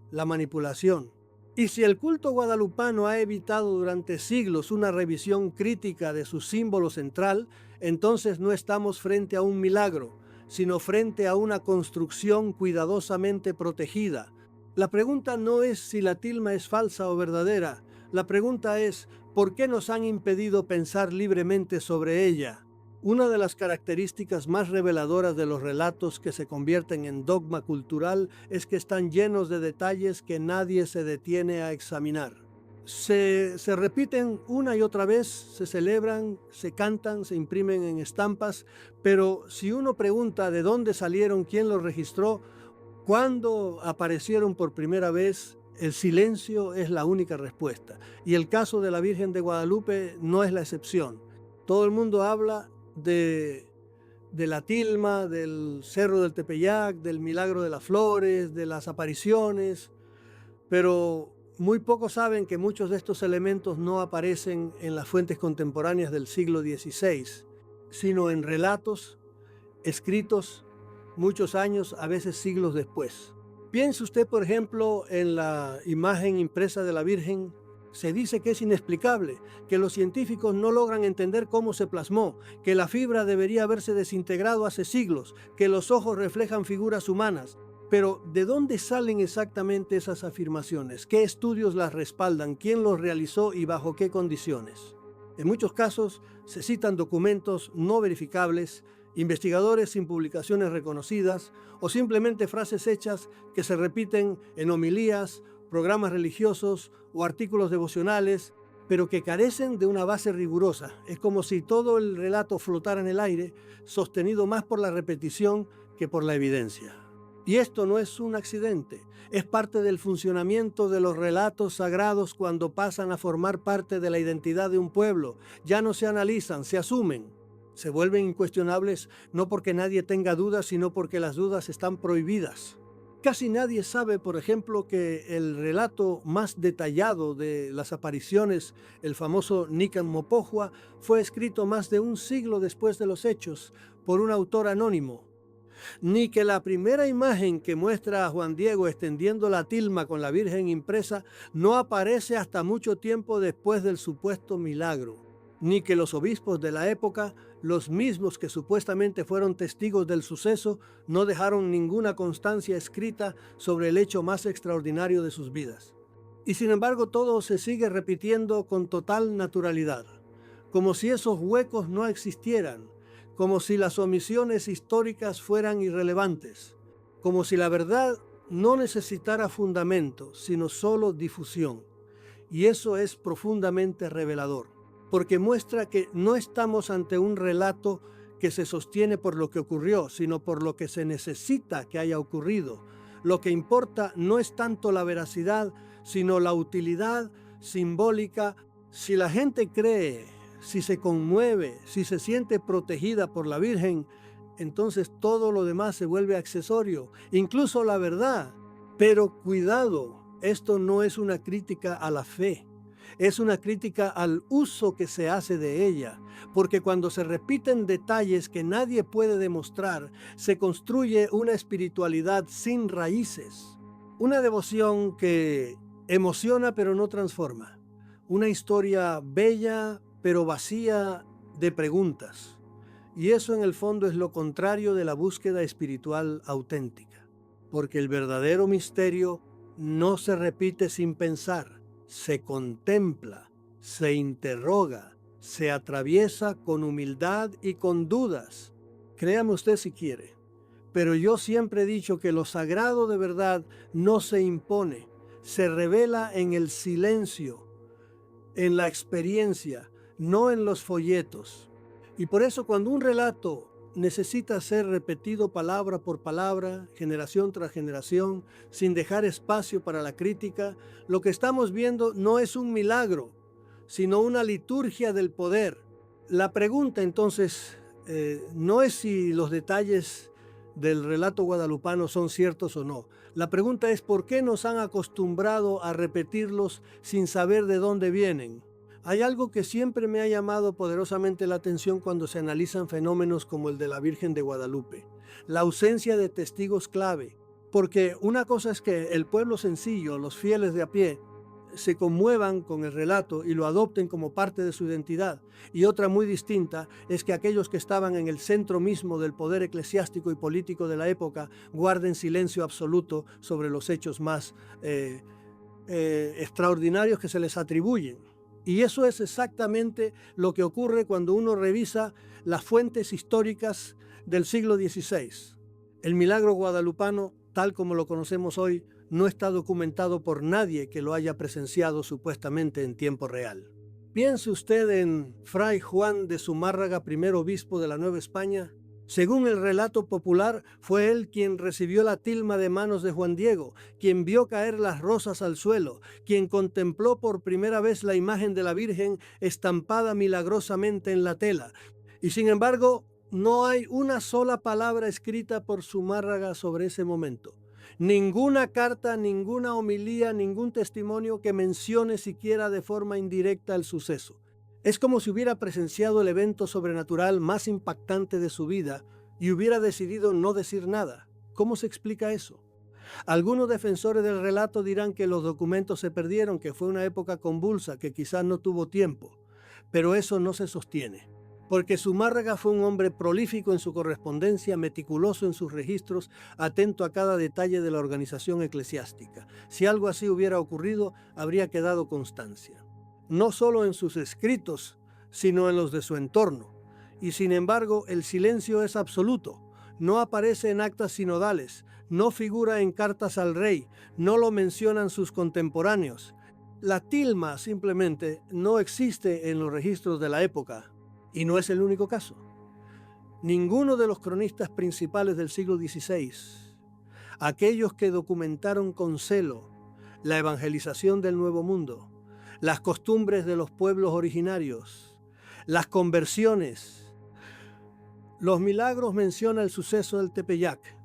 la manipulación. Y si el culto guadalupano ha evitado durante siglos una revisión crítica de su símbolo central, entonces no estamos frente a un milagro, sino frente a una construcción cuidadosamente protegida. La pregunta no es si la tilma es falsa o verdadera. La pregunta es, ¿por qué nos han impedido pensar libremente sobre ella? Una de las características más reveladoras de los relatos que se convierten en dogma cultural es que están llenos de detalles que nadie se detiene a examinar. Se repiten una y otra vez, se celebran, se cantan, se imprimen en estampas, pero si uno pregunta de dónde salieron, quién los registró, cuándo aparecieron por primera vez, el silencio es la única respuesta. Y el caso de la Virgen de Guadalupe no es la excepción. Todo el mundo habla de la tilma, del Cerro del Tepeyac, del milagro de las flores, de las apariciones, pero muy pocos saben que muchos de estos elementos no aparecen en las fuentes contemporáneas del siglo XVI. sino en relatos escritos muchos años, a veces siglos después. Piense usted, por ejemplo, en la imagen impresa de la Virgen. Se dice que es inexplicable, que los científicos no logran entender cómo se plasmó, que la fibra debería haberse desintegrado hace siglos, que los ojos reflejan figuras humanas. Pero, ¿de dónde salen exactamente esas afirmaciones? ¿Qué estudios las respaldan? ¿Quién los realizó y bajo qué condiciones? En muchos casos se citan documentos no verificables, investigadores sin publicaciones reconocidas o simplemente frases hechas que se repiten en homilías, programas religiosos o artículos devocionales, pero que carecen de una base rigurosa. Es como si todo el relato flotara en el aire, sostenido más por la repetición que por la evidencia. Y esto no es un accidente, es parte del funcionamiento de los relatos sagrados cuando pasan a formar parte de la identidad de un pueblo. Ya no se analizan, se asumen. Se vuelven incuestionables no porque nadie tenga dudas, sino porque las dudas están prohibidas. Casi nadie sabe, por ejemplo, que el relato más detallado de las apariciones, el famoso Nican Mopohua, fue escrito más de un siglo después de los hechos por un autor anónimo. Ni que la primera imagen que muestra a Juan Diego extendiendo la tilma con la Virgen impresa no aparece hasta mucho tiempo después del supuesto milagro. Ni que los obispos de la época, los mismos que supuestamente fueron testigos del suceso, no dejaron ninguna constancia escrita sobre el hecho más extraordinario de sus vidas. Y sin embargo todo se sigue repitiendo con total naturalidad, como si esos huecos no existieran, como si las omisiones históricas fueran irrelevantes, como si la verdad no necesitara fundamento, sino solo difusión. Y eso es profundamente revelador, porque muestra que no estamos ante un relato que se sostiene por lo que ocurrió, sino por lo que se necesita que haya ocurrido. Lo que importa no es tanto la veracidad, sino la utilidad simbólica. Si la gente cree, si se conmueve, si se siente protegida por la Virgen, entonces todo lo demás se vuelve accesorio, incluso la verdad. Pero cuidado, esto no es una crítica a la fe, es una crítica al uso que se hace de ella, porque cuando se repiten detalles que nadie puede demostrar, se construye una espiritualidad sin raíces, una devoción que emociona pero no transforma, una historia bella pero vacía de preguntas. Y eso en el fondo es lo contrario de la búsqueda espiritual auténtica, porque el verdadero misterio no se repite sin pensar, se contempla, se interroga, se atraviesa con humildad y con dudas. Créame usted si quiere, pero yo siempre he dicho que lo sagrado de verdad no se impone, se revela en el silencio, en la experiencia, no en los folletos. Y por eso cuando un relato necesita ser repetido palabra por palabra, generación tras generación, sin dejar espacio para la crítica, lo que estamos viendo no es un milagro, sino una liturgia del poder. La pregunta entonces no es si los detalles del relato guadalupano son ciertos o no. La pregunta es por qué nos han acostumbrado a repetirlos sin saber de dónde vienen. Hay algo que siempre me ha llamado poderosamente la atención cuando se analizan fenómenos como el de la Virgen de Guadalupe: la ausencia de testigos clave. Porque una cosa es que el pueblo sencillo, los fieles de a pie, se conmuevan con el relato y lo adopten como parte de su identidad. Y otra muy distinta es que aquellos que estaban en el centro mismo del poder eclesiástico y político de la época guarden silencio absoluto sobre los hechos más extraordinarios que se les atribuyen. Y eso es exactamente lo que ocurre cuando uno revisa las fuentes históricas del siglo XVI. El milagro guadalupano, tal como lo conocemos hoy, no está documentado por nadie que lo haya presenciado supuestamente en tiempo real. Piense usted en Fray Juan de Zumárraga, primer obispo de la Nueva España. Según el relato popular, fue él quien recibió la tilma de manos de Juan Diego, quien vio caer las rosas al suelo, quien contempló por primera vez la imagen de la Virgen estampada milagrosamente en la tela. Y sin embargo, no hay una sola palabra escrita por Zumárraga sobre ese momento. Ninguna carta, ninguna homilía, ningún testimonio que mencione siquiera de forma indirecta el suceso. Es como si hubiera presenciado el evento sobrenatural más impactante de su vida y hubiera decidido no decir nada. ¿Cómo se explica eso? Algunos defensores del relato dirán que los documentos se perdieron, que fue una época convulsa, que quizás no tuvo tiempo, pero eso no se sostiene, porque Zumárraga fue un hombre prolífico en su correspondencia, meticuloso en sus registros, atento a cada detalle de la organización eclesiástica. Si algo así hubiera ocurrido, habría quedado constancia, no solo en sus escritos, sino en los de su entorno. Y sin embargo, el silencio es absoluto. No aparece en actas sinodales, no figura en cartas al rey, no lo mencionan sus contemporáneos. La tilma simplemente no existe en los registros de la época, y no es el único caso. Ninguno de los cronistas principales del siglo XVI, aquellos que documentaron con celo la evangelización del Nuevo Mundo, las costumbres de los pueblos originarios, las conversiones, los milagros, menciona el suceso del Tepeyac.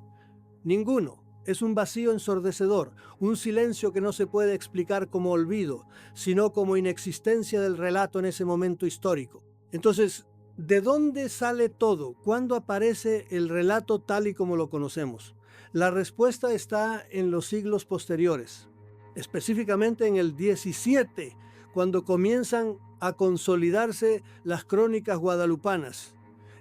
Ninguno. Es un vacío ensordecedor, un silencio que no se puede explicar como olvido, sino como inexistencia del relato en ese momento histórico. Entonces, ¿de dónde sale todo? ¿Cuándo aparece el relato tal y como lo conocemos? La respuesta está en los siglos posteriores, específicamente en el 17, cuando comienzan a consolidarse las crónicas guadalupanas.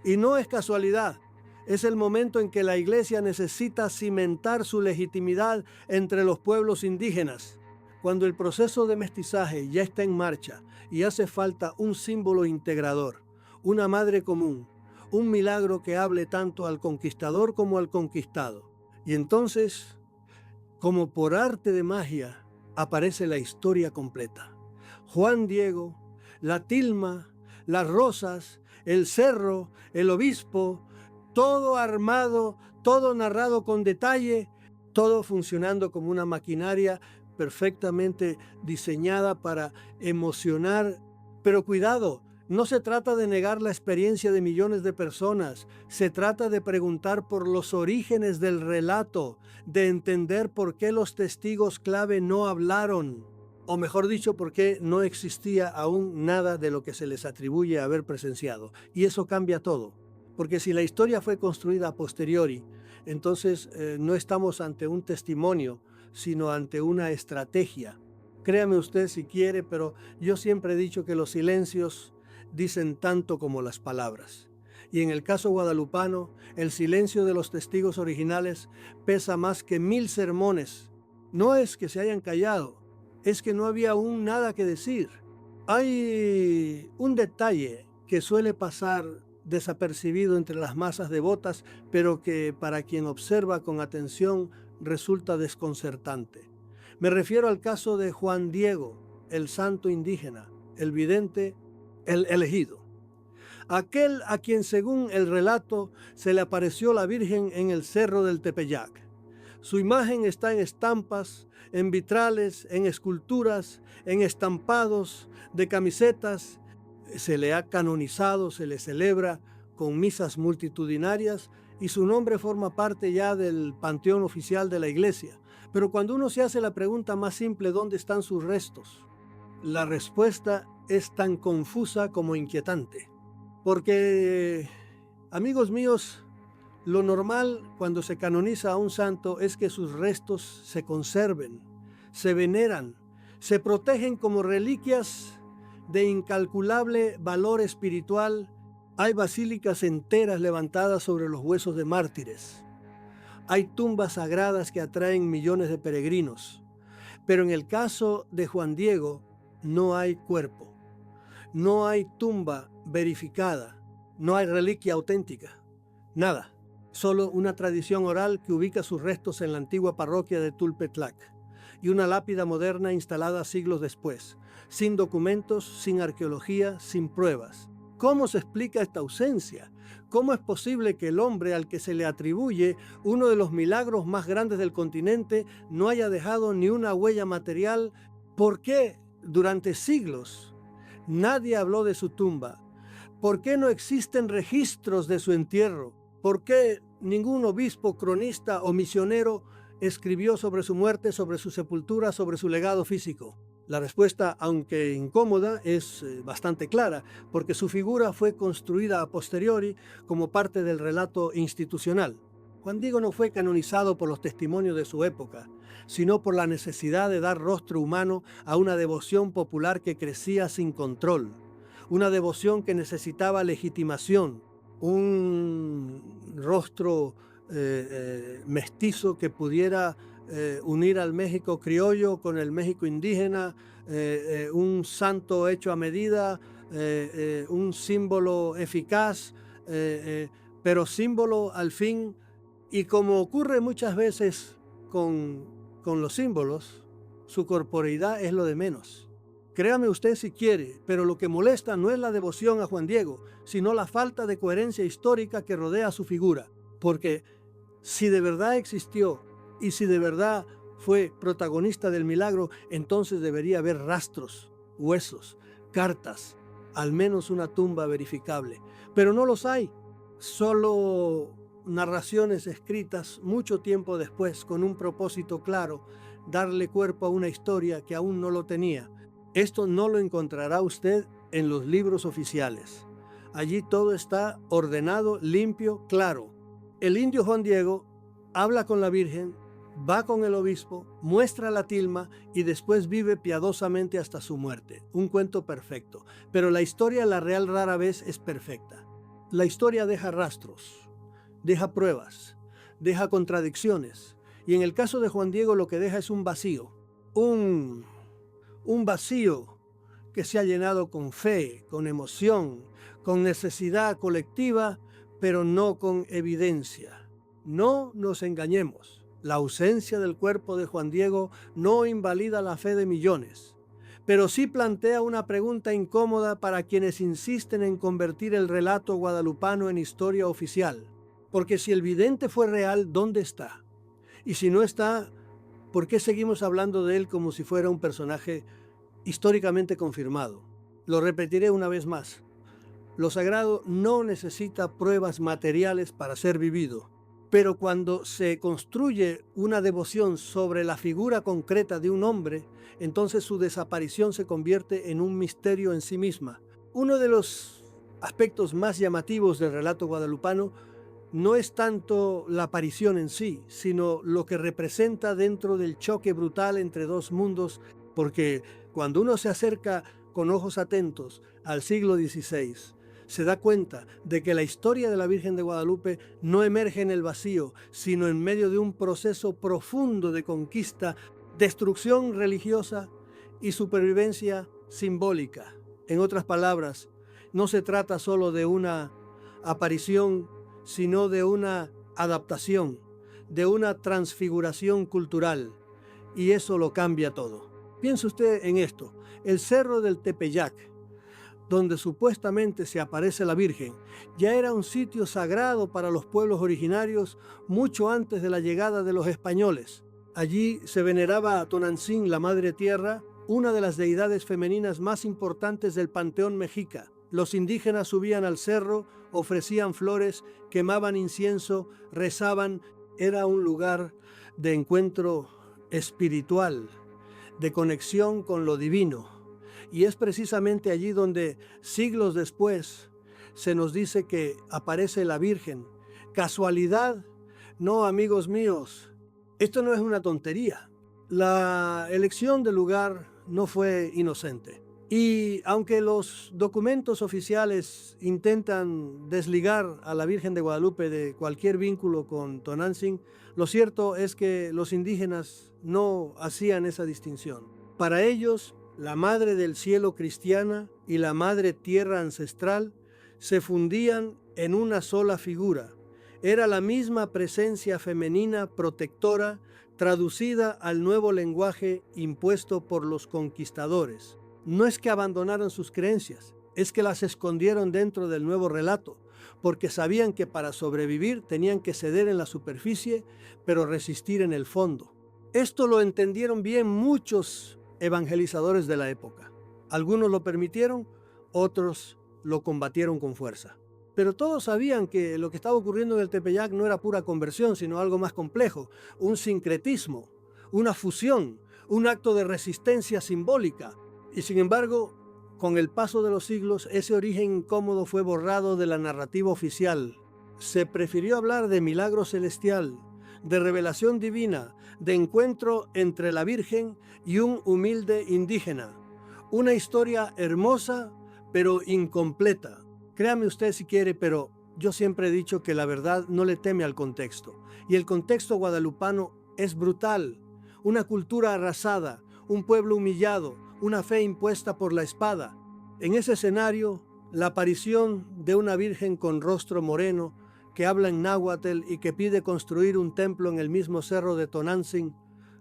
Y no es casualidad. Es el momento en que la Iglesia necesita cimentar su legitimidad entre los pueblos indígenas. Cuando el proceso de mestizaje ya está en marcha y hace falta un símbolo integrador, una madre común, un milagro que hable tanto al conquistador como al conquistado. Y entonces, como por arte de magia, aparece la historia completa. Juan Diego, la tilma, las rosas, el cerro, el obispo, todo armado, todo narrado con detalle, todo funcionando como una maquinaria perfectamente diseñada para emocionar. Pero cuidado, no se trata de negar la experiencia de millones de personas, se trata de preguntar por los orígenes del relato, de entender por qué los testigos clave no hablaron, o mejor dicho, por qué no existía aún nada de lo que se les atribuye haber presenciado. Y eso cambia todo. Porque si la historia fue construida a posteriori, entonces no estamos ante un testimonio, sino ante una estrategia. Créame usted si quiere, pero yo siempre he dicho que los silencios dicen tanto como las palabras. Y en el caso guadalupano, el silencio de los testigos originales pesa más que 1000 sermones. No es que se hayan callado, es que no había aún nada que decir. Hay un detalle que suele pasar desapercibido entre las masas devotas, pero que para quien observa con atención resulta desconcertante. Me refiero al caso de Juan Diego, el santo indígena, el vidente, el elegido. Aquel a quien, según el relato, se le apareció la Virgen en el cerro del Tepeyac. Su imagen está en estampas, en vitrales, en esculturas, en estampados de camisetas. Se le ha canonizado, se le celebra con misas multitudinarias y su nombre forma parte ya del panteón oficial de la Iglesia. Pero cuando uno se hace la pregunta más simple, ¿dónde están sus restos?, la respuesta es tan confusa como inquietante. Porque, amigos míos, lo normal cuando se canoniza a un santo es que sus restos se conserven, se veneran, se protegen como reliquias de incalculable valor espiritual. Hay basílicas enteras levantadas sobre los huesos de mártires. Hay tumbas sagradas que atraen millones de peregrinos. Pero en el caso de Juan Diego, no hay cuerpo, no hay tumba verificada, no hay reliquia auténtica, nada. Solo una tradición oral que ubica sus restos en la antigua parroquia de Tulpetlac y una lápida moderna instalada siglos después, sin documentos, sin arqueología, sin pruebas. ¿Cómo se explica esta ausencia? ¿Cómo es posible que el hombre al que se le atribuye uno de los milagros más grandes del continente no haya dejado ni una huella material? ¿Por qué durante siglos nadie habló de su tumba? ¿Por qué no existen registros de su entierro? ¿Por qué ningún obispo, cronista o misionero escribió sobre su muerte, sobre su sepultura, sobre su legado físico? La respuesta, aunque incómoda, es bastante clara, porque su figura fue construida a posteriori como parte del relato institucional. Juan Diego no fue canonizado por los testimonios de su época, sino por la necesidad de dar rostro humano a una devoción popular que crecía sin control, una devoción que necesitaba legitimación, un rostro mestizo que pudiera unir al México criollo con el México indígena, un santo hecho a medida, un símbolo eficaz, pero símbolo al fin, y como ocurre muchas veces con los símbolos, su corporeidad es lo de menos. Créame usted si quiere, pero lo que molesta no es la devoción a Juan Diego, sino la falta de coherencia histórica que rodea su figura, porque si de verdad existió y si de verdad fue protagonista del milagro, entonces debería haber rastros, huesos, cartas, al menos una tumba verificable. Pero no los hay, solo narraciones escritas mucho tiempo después con un propósito claro, darle cuerpo a una historia que aún no lo tenía. Esto no lo encontrará usted en los libros oficiales. Allí todo está ordenado, limpio, claro. El indio Juan Diego habla con la Virgen, va con el obispo, muestra la tilma y después vive piadosamente hasta su muerte. Un cuento perfecto. Pero la historia de la Real rara vez es perfecta. La historia deja rastros, deja pruebas, deja contradicciones. Y en el caso de Juan Diego lo que deja es un vacío. Un vacío que se ha llenado con fe, con emoción, con necesidad colectiva, pero no con evidencia. No nos engañemos. La ausencia del cuerpo de Juan Diego no invalida la fe de millones, pero sí plantea una pregunta incómoda para quienes insisten en convertir el relato guadalupano en historia oficial. Porque si el vidente fue real, ¿dónde está? Y si no está, ¿por qué seguimos hablando de él como si fuera un personaje históricamente confirmado? Lo repetiré una vez más. Lo sagrado no necesita pruebas materiales para ser vivido, pero cuando se construye una devoción sobre la figura concreta de un hombre, entonces su desaparición se convierte en un misterio en sí misma. Uno de los aspectos más llamativos del relato guadalupano no es tanto la aparición en sí, sino lo que representa dentro del choque brutal entre dos mundos, porque cuando uno se acerca con ojos atentos al siglo XVI, se da cuenta de que la historia de la Virgen de Guadalupe no emerge en el vacío, sino en medio de un proceso profundo de conquista, destrucción religiosa y supervivencia simbólica. En otras palabras, no se trata solo de una aparición, sino de una adaptación, de una transfiguración cultural, y eso lo cambia todo. Piense usted en esto: el cerro del Tepeyac, donde supuestamente se aparece la Virgen, ya era un sitio sagrado para los pueblos originarios mucho antes de la llegada de los españoles. Allí se veneraba a Tonantzin, la Madre Tierra, una de las deidades femeninas más importantes del panteón mexica. Los indígenas subían al cerro, ofrecían flores, quemaban incienso, rezaban. Era un lugar de encuentro espiritual, de conexión con lo divino. Y es precisamente allí donde siglos después se nos dice que aparece la Virgen. ¿Casualidad? No, amigos míos, esto no es una tontería. La elección del lugar no fue inocente. Y aunque los documentos oficiales intentan desligar a la Virgen de Guadalupe de cualquier vínculo con Tonantzin, lo cierto es que los indígenas no hacían esa distinción. Para ellos, la Madre del Cielo cristiana y la Madre Tierra ancestral se fundían en una sola figura. Era la misma presencia femenina protectora traducida al nuevo lenguaje impuesto por los conquistadores. No es que abandonaron sus creencias, es que las escondieron dentro del nuevo relato, porque sabían que para sobrevivir tenían que ceder en la superficie, pero resistir en el fondo. Esto lo entendieron bien muchos evangelizadores de la época. Algunos lo permitieron, otros lo combatieron con fuerza. Pero todos sabían que lo que estaba ocurriendo en el Tepeyac no era pura conversión, sino algo más complejo, un sincretismo, una fusión, un acto de resistencia simbólica. Y sin embargo, con el paso de los siglos, ese origen incómodo fue borrado de la narrativa oficial. Se prefirió hablar de milagro celestial, de revelación divina, de encuentro entre la Virgen y un humilde indígena. Una historia hermosa, pero incompleta. Créame usted si quiere, pero yo siempre he dicho que la verdad no le teme al contexto. Y el contexto guadalupano es brutal. Una cultura arrasada, un pueblo humillado, una fe impuesta por la espada. En ese escenario, la aparición de una virgen con rostro moreno que habla en náhuatl y que pide construir un templo en el mismo cerro de Tonantzin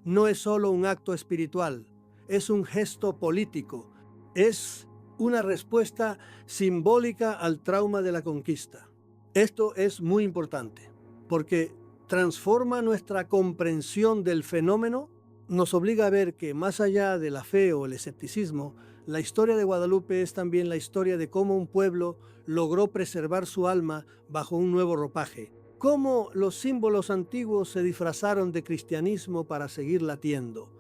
no es solo un acto espiritual, es un gesto político, es una respuesta simbólica al trauma de la conquista. Esto es muy importante porque transforma nuestra comprensión del fenómeno, nos obliga a ver que más allá de la fe o el escepticismo, la historia de Guadalupe es también la historia de cómo un pueblo logró preservar su alma bajo un nuevo ropaje, cómo los símbolos antiguos se disfrazaron de cristianismo para seguir latiendo,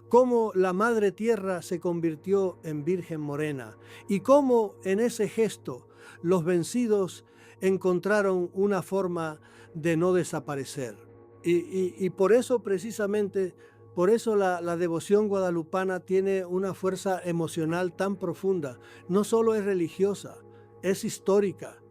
cómo la madre tierra se convirtió en virgen morena y cómo en ese gesto los vencidos encontraron una forma de no desaparecer. Y por eso precisamente, por eso la devoción guadalupana tiene una fuerza emocional tan profunda. No solo es religiosa, es histórica,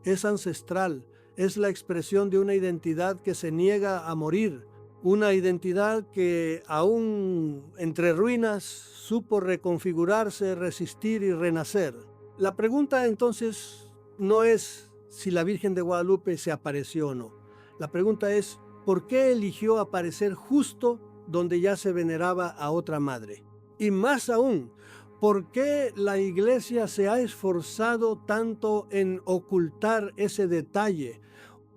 es ancestral, es la expresión de una identidad que se niega a morir, una identidad que aún entre ruinas supo reconfigurarse, resistir y renacer. La pregunta entonces no es si la Virgen de Guadalupe se apareció o no. La pregunta es, ¿por qué eligió aparecer justo donde ya se veneraba a otra madre? Y más aún, ¿por qué la Iglesia se ha esforzado tanto en ocultar ese detalle?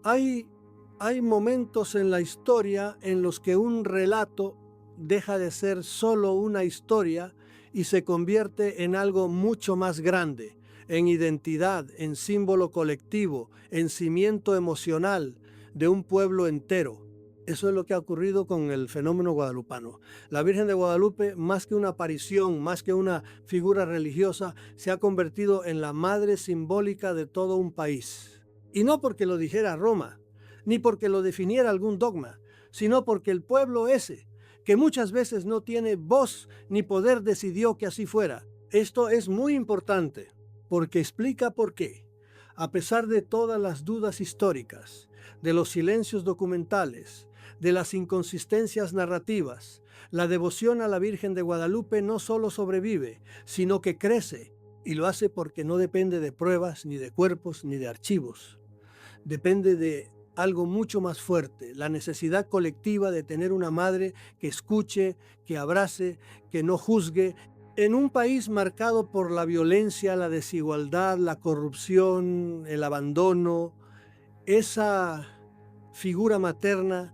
Hay momentos en la historia en los que un relato deja de ser solo una historia y se convierte en algo mucho más grande, en identidad, en símbolo colectivo, en cimiento emocional de un pueblo entero. Eso es lo que ha ocurrido con el fenómeno guadalupano. La Virgen de Guadalupe, más que una aparición, más que una figura religiosa, se ha convertido en la madre simbólica de todo un país. Y no porque lo dijera Roma, ni porque lo definiera algún dogma, sino porque el pueblo ese, que muchas veces no tiene voz ni poder, decidió que así fuera. Esto es muy importante, porque explica por qué, a pesar de todas las dudas históricas, de los silencios documentales, de las inconsistencias narrativas, la devoción a la Virgen de Guadalupe no solo sobrevive, sino que crece, y lo hace porque no depende de pruebas, ni de cuerpos, ni de archivos. Depende de algo mucho más fuerte, la necesidad colectiva de tener una madre que escuche, que abrace, que no juzgue. En un país marcado por la violencia, la desigualdad, la corrupción, el abandono, esa figura materna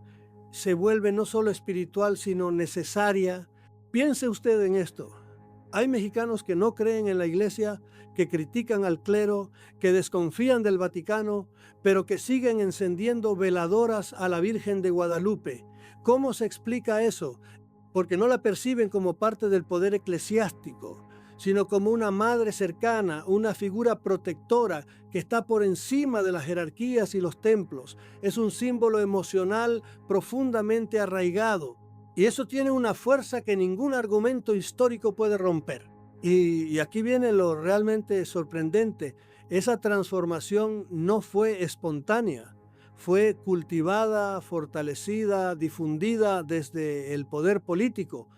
se vuelve no solo espiritual, sino necesaria. Piense usted en esto. Hay mexicanos que no creen en la Iglesia, que critican al clero, que desconfían del Vaticano, pero que siguen encendiendo veladoras a la Virgen de Guadalupe. ¿Cómo se explica eso? Porque no la perciben como parte del poder eclesiástico, sino como una madre cercana, una figura protectora que está por encima de las jerarquías y los templos. Es un símbolo emocional profundamente arraigado. Y eso tiene una fuerza que ningún argumento histórico puede romper. Y aquí viene lo realmente sorprendente. Esa transformación no fue espontánea. Fue cultivada, fortalecida, difundida desde el poder político.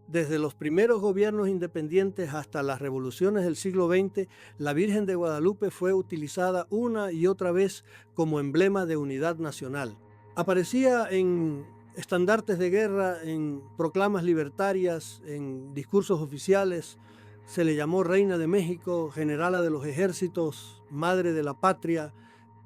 Desde los primeros gobiernos independientes hasta las revoluciones del siglo XX, la Virgen de Guadalupe fue utilizada una y otra vez como emblema de unidad nacional. Aparecía en estandartes de guerra, en proclamas libertarias, en discursos oficiales. Se le llamó Reina de México, Generala de los Ejércitos, Madre de la Patria.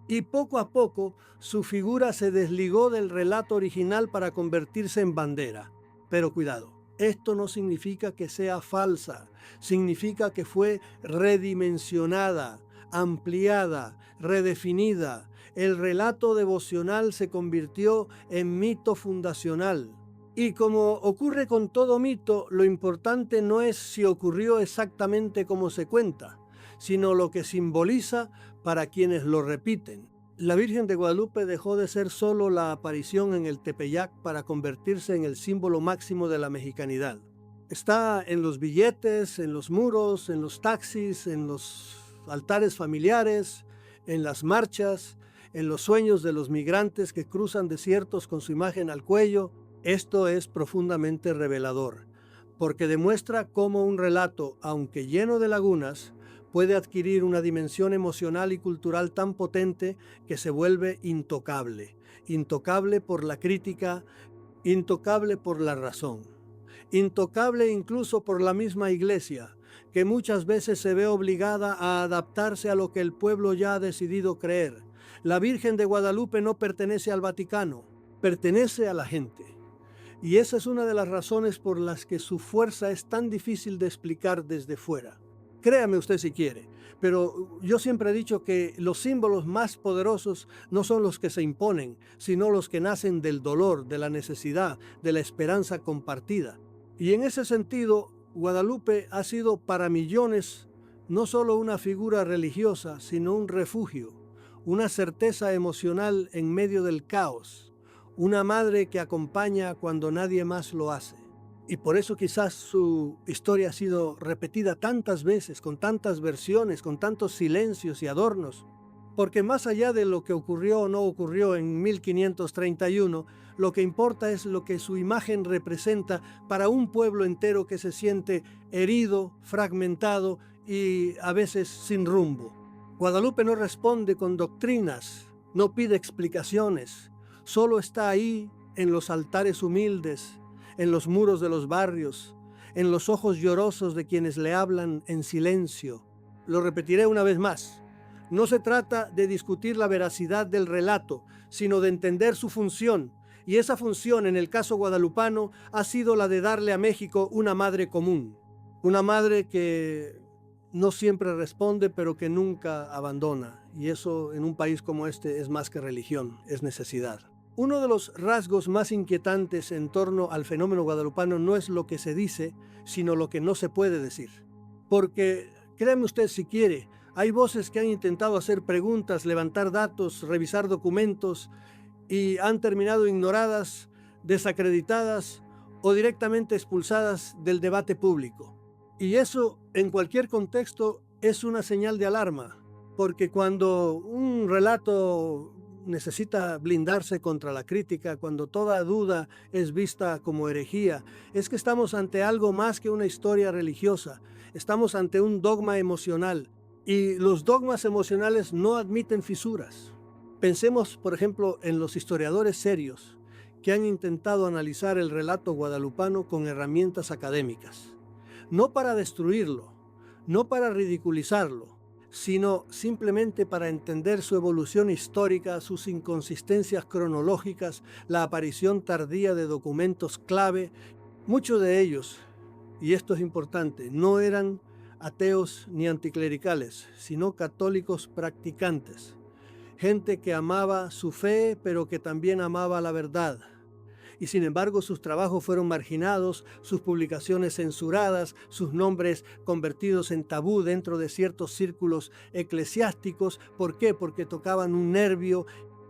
Y poco a poco su figura se desligó del relato original para convertirse en bandera. Pero cuidado, esto no significa que sea falsa, significa que fue redimensionada, ampliada, redefinida. El relato devocional se convirtió en mito fundacional. Y como ocurre con todo mito, lo importante no es si ocurrió exactamente como se cuenta, sino lo que simboliza para quienes lo repiten. La Virgen de Guadalupe dejó de ser solo la aparición en el Tepeyac para convertirse en el símbolo máximo de la mexicanidad. Está en los billetes, en los muros, en los taxis, en los altares familiares, en las marchas, en los sueños de los migrantes que cruzan desiertos con su imagen al cuello. Esto es profundamente revelador, porque demuestra cómo un relato, aunque lleno de lagunas, puede adquirir una dimensión emocional y cultural tan potente que se vuelve intocable. Intocable por la crítica, intocable por la razón, intocable incluso por la misma Iglesia, que muchas veces se ve obligada a adaptarse a lo que el pueblo ya ha decidido creer. La Virgen de Guadalupe no pertenece al Vaticano, pertenece a la gente. Y esa es una de las razones por las que su fuerza es tan difícil de explicar desde fuera. Créame usted si quiere, pero yo siempre he dicho que los símbolos más poderosos no son los que se imponen, sino los que nacen del dolor, de la necesidad, de la esperanza compartida. Y en ese sentido, Guadalupe ha sido para millones no solo una figura religiosa, sino un refugio, una certeza emocional en medio del caos. Una madre que acompaña cuando nadie más lo hace. Y por eso quizás su historia ha sido repetida tantas veces, con tantas versiones, con tantos silencios y adornos. Porque más allá de lo que ocurrió o no ocurrió en 1531, lo que importa es lo que su imagen representa para un pueblo entero que se siente herido, fragmentado y a veces sin rumbo. Guadalupe no responde con doctrinas, no pide explicaciones. Solo está ahí en los altares humildes, en los muros de los barrios, en los ojos llorosos de quienes le hablan en silencio. Lo repetiré una vez más. No se trata de discutir la veracidad del relato, sino de entender su función. Y esa función, en el caso guadalupano, ha sido la de darle a México una madre común. Una madre que no siempre responde, pero que nunca abandona. Y eso en un país como este es más que religión, es necesidad. Uno de los rasgos más inquietantes en torno al fenómeno guadalupano no es lo que se dice, sino lo que no se puede decir. Porque, créame usted si quiere, hay voces que han intentado hacer preguntas, levantar datos, revisar documentos y han terminado ignoradas, desacreditadas o directamente expulsadas del debate público. Y eso, en cualquier contexto, es una señal de alarma, porque cuando un relato necesita blindarse contra la crítica, cuando toda duda es vista como herejía, es que estamos ante algo más que una historia religiosa, estamos ante un dogma emocional, y los dogmas emocionales no admiten fisuras. Pensemos, por ejemplo, en los historiadores serios que han intentado analizar el relato guadalupano con herramientas académicas, no para destruirlo, no para ridiculizarlo, sino simplemente para entender su evolución histórica, sus inconsistencias cronológicas, la aparición tardía de documentos clave. Muchos de ellos, y esto es importante, no eran ateos ni anticlericales, sino católicos practicantes, gente que amaba su fe, pero que también amaba la verdad. Y sin embargo sus trabajos fueron marginados, sus publicaciones censuradas, sus nombres convertidos en tabú dentro de ciertos círculos eclesiásticos. ¿Por qué? Porque tocaban un nervio,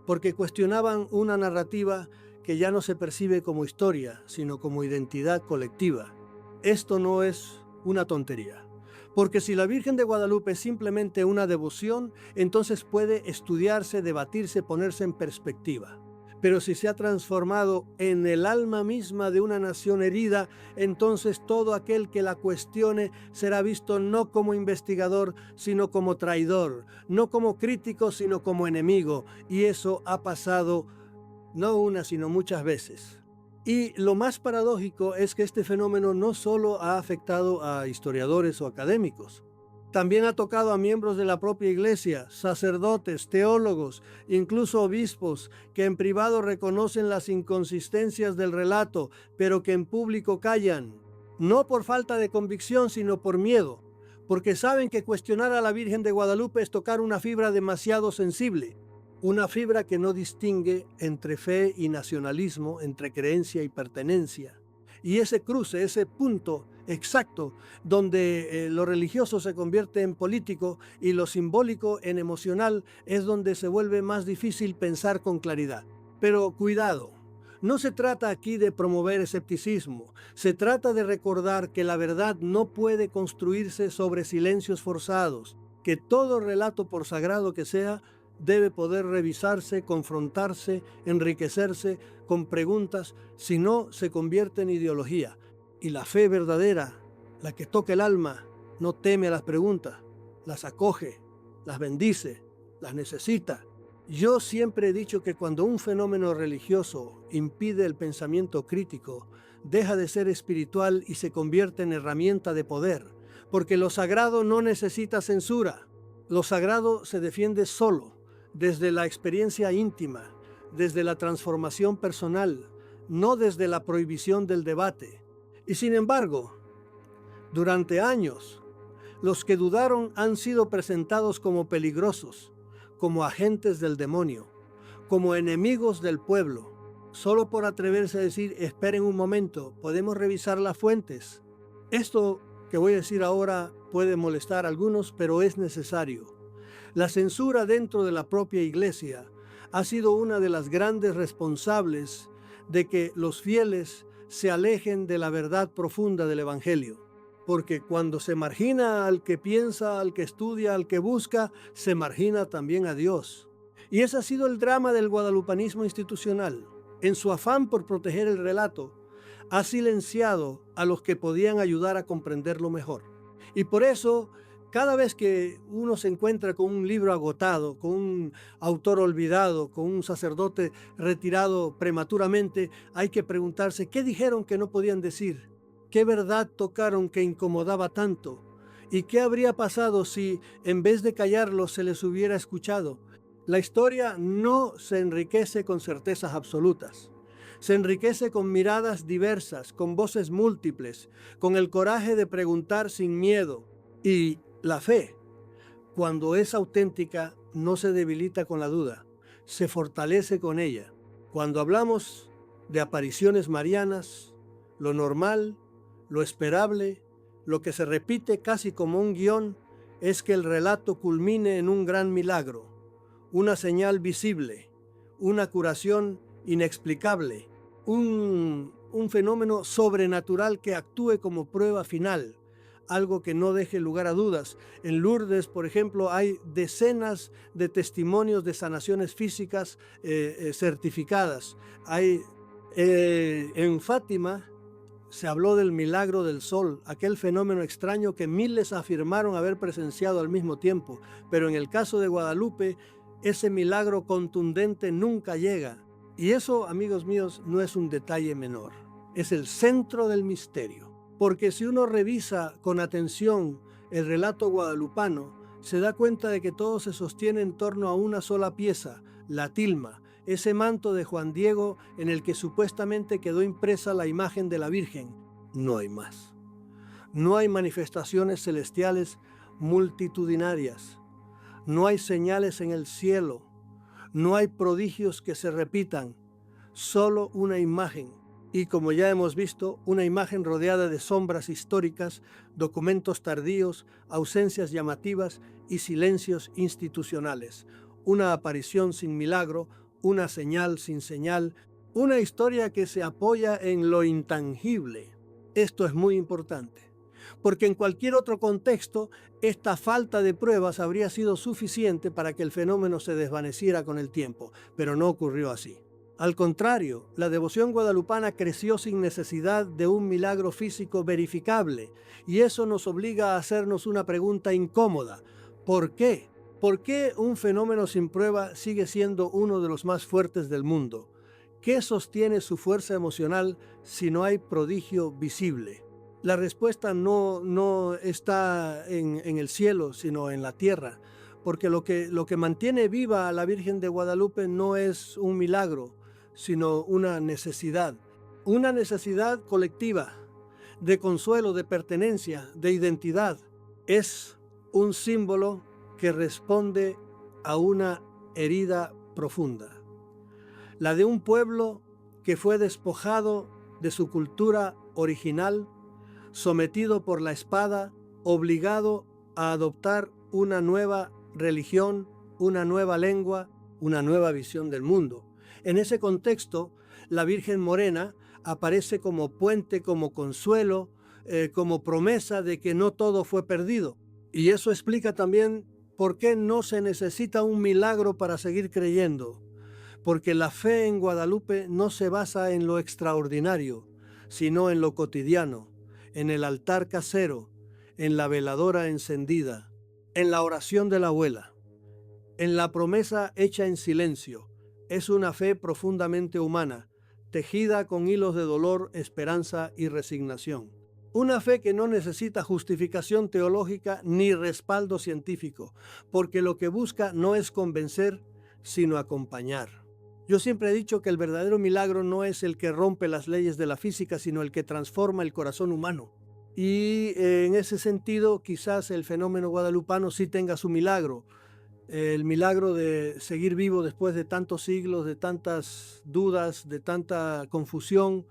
porque cuestionaban una narrativa que ya no se percibe como historia, sino como identidad colectiva. Esto no es una tontería. Porque si la Virgen de Guadalupe es simplemente una devoción, entonces puede estudiarse, debatirse, ponerse en perspectiva. Pero si se ha transformado en el alma misma de una nación herida, entonces todo aquel que la cuestione será visto no como investigador, sino como traidor, no como crítico, sino como enemigo. Y eso ha pasado no una, sino muchas veces. Y lo más paradójico es que este fenómeno no solo ha afectado a historiadores o académicos, también ha tocado a miembros de la propia iglesia, sacerdotes, teólogos, incluso obispos, que en privado reconocen las inconsistencias del relato, pero que en público callan, no por falta de convicción, sino por miedo, porque saben que cuestionar a la Virgen de Guadalupe es tocar una fibra demasiado sensible. una fibra que no distingue entre fe y nacionalismo, entre creencia y pertenencia. Y ese cruce, ese punto exacto donde lo religioso se convierte en político y lo simbólico en emocional, es donde se vuelve más difícil pensar con claridad. Pero cuidado, no se trata aquí de promover escepticismo, se trata de recordar que la verdad no puede construirse sobre silencios forzados, que todo relato, por sagrado que sea, debe poder revisarse, confrontarse, enriquecerse con preguntas, si no se convierte en ideología. Y la fe verdadera, la que toca el alma, no teme a las preguntas, las acoge, las bendice, las necesita. Yo siempre he dicho que cuando un fenómeno religioso impide el pensamiento crítico, deja de ser espiritual y se convierte en herramienta de poder, porque lo sagrado no necesita censura. Lo sagrado se defiende solo, desde la experiencia íntima, desde la transformación personal, no desde la prohibición del debate. Y sin embargo, durante años, los que dudaron han sido presentados como peligrosos, como agentes del demonio, como enemigos del pueblo, solo por atreverse a decir, esperen un momento, podemos revisar las fuentes. Esto que voy a decir ahora puede molestar a algunos, pero es necesario. La censura dentro de la propia iglesia ha sido una de las grandes responsables de que los fieles se alejen de la verdad profunda del Evangelio. Porque cuando se margina al que piensa, al que estudia, al que busca, se margina también a Dios. Y ese ha sido el drama del guadalupanismo institucional. En su afán por proteger el relato, ha silenciado a los que podían ayudar a comprenderlo mejor. Y por eso, cada vez que uno se encuentra con un libro agotado, con un autor olvidado, con un sacerdote retirado prematuramente, hay que preguntarse, ¿qué dijeron que no podían decir? ¿Qué verdad tocaron que incomodaba tanto? ¿Y qué habría pasado si, en vez de callarlo, se les hubiera escuchado? La historia no se enriquece con certezas absolutas. Se enriquece con miradas diversas, con voces múltiples, con el coraje de preguntar sin miedo. Y la fe, cuando es auténtica, no se debilita con la duda, se fortalece con ella. Cuando hablamos de apariciones marianas, lo normal, lo esperable, lo que se repite casi como un guión, es que el relato culmine en un gran milagro, una señal visible, una curación inexplicable, un fenómeno sobrenatural que actúe como prueba final, algo que no deje lugar a dudas. En Lourdes, por ejemplo, hay decenas de testimonios de sanaciones físicas certificadas. En Fátima se habló del milagro del sol, aquel fenómeno extraño que miles afirmaron haber presenciado al mismo tiempo, pero en el caso de Guadalupe, ese milagro contundente nunca llega. Y eso, amigos míos, no es un detalle menor, es el centro del misterio. Porque si uno revisa con atención el relato guadalupano, se da cuenta de que todo se sostiene en torno a una sola pieza, la tilma, ese manto de Juan Diego en el que supuestamente quedó impresa la imagen de la Virgen. No hay más. No hay manifestaciones celestiales multitudinarias. No hay señales en el cielo. No hay prodigios que se repitan. Solo una imagen. Y como ya hemos visto, una imagen rodeada de sombras históricas, documentos tardíos, ausencias llamativas y silencios institucionales. Una aparición sin milagro, una señal sin señal, una historia que se apoya en lo intangible. Esto es muy importante, porque en cualquier otro contexto, esta falta de pruebas habría sido suficiente para que el fenómeno se desvaneciera con el tiempo, pero no ocurrió así. Al contrario, la devoción guadalupana creció sin necesidad de un milagro físico verificable, y eso nos obliga a hacernos una pregunta incómoda. ¿Por qué? ¿Por qué un fenómeno sin prueba sigue siendo uno de los más fuertes del mundo? ¿Qué sostiene su fuerza emocional si no hay prodigio visible? La respuesta no está en el cielo, sino en la tierra, porque lo que mantiene viva a la Virgen de Guadalupe no es un milagro, sino una necesidad colectiva, de consuelo, de pertenencia, de identidad. Es un símbolo que responde a una herida profunda, la de un pueblo que fue despojado de su cultura original, sometido por la espada, obligado a adoptar una nueva religión, una nueva lengua, una nueva visión del mundo. En ese contexto, la Virgen Morena aparece como puente, como consuelo, como promesa de que no todo fue perdido. Y eso explica también por qué no se necesita un milagro para seguir creyendo. Porque la fe en Guadalupe no se basa en lo extraordinario, sino en lo cotidiano, en el altar casero, en la veladora encendida, en la oración de la abuela, en la promesa hecha en silencio. Es una fe profundamente humana, tejida con hilos de dolor, esperanza y resignación. Una fe que no necesita justificación teológica ni respaldo científico, porque lo que busca no es convencer, sino acompañar. Yo siempre he dicho que el verdadero milagro no es el que rompe las leyes de la física, sino el que transforma el corazón humano. Y en ese sentido, quizás el fenómeno guadalupano sí tenga su milagro. El milagro de seguir vivo después de tantos siglos, de tantas dudas, de tanta confusión.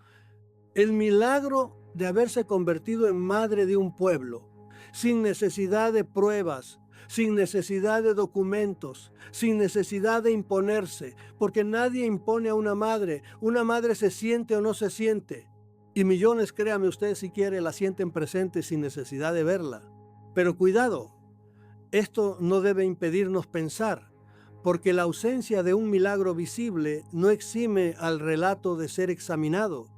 El milagro de haberse convertido en madre de un pueblo, sin necesidad de pruebas, sin necesidad de documentos, sin necesidad de imponerse, porque nadie impone a una madre se siente o no se siente, y millones, créame usted si quiere, la sienten presente sin necesidad de verla. Pero cuidado, esto no debe impedirnos pensar, porque la ausencia de un milagro visible no exime al relato de ser examinado,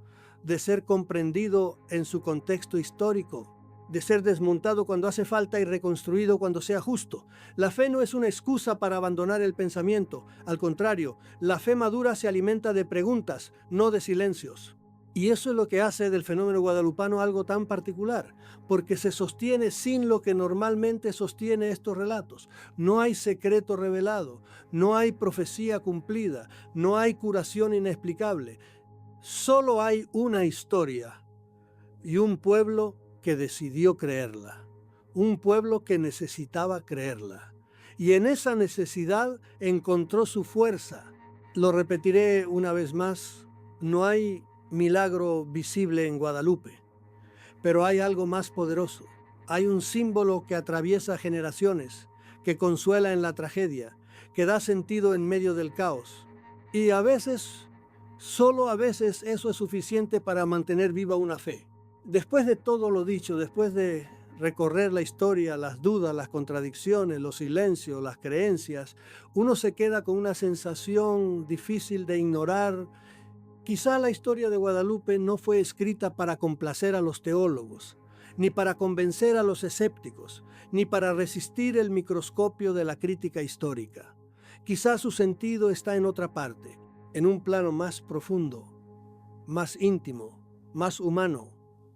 de ser comprendido en su contexto histórico, de ser desmontado cuando hace falta y reconstruido cuando sea justo. La fe no es una excusa para abandonar el pensamiento. Al contrario, la fe madura se alimenta de preguntas, no de silencios. Y eso es lo que hace del fenómeno guadalupano algo tan particular, porque se sostiene sin lo que normalmente sostiene estos relatos. No hay secreto revelado, no hay profecía cumplida, no hay curación inexplicable. Solo hay una historia y un pueblo que decidió creerla, un pueblo que necesitaba creerla. Y en esa necesidad encontró su fuerza. Lo repetiré una vez más, no hay milagro visible en Guadalupe, pero hay algo más poderoso. Hay un símbolo que atraviesa generaciones, que consuela en la tragedia, que da sentido en medio del caos. Y a veces, solo a veces, eso es suficiente para mantener viva una fe. Después de todo lo dicho, después de recorrer la historia, las dudas, las contradicciones, los silencios, las creencias, uno se queda con una sensación difícil de ignorar. Quizá la historia de Guadalupe no fue escrita para complacer a los teólogos, ni para convencer a los escépticos, ni para resistir el microscopio de la crítica histórica. Quizá su sentido está en otra parte, en un plano más profundo, más íntimo, más humano.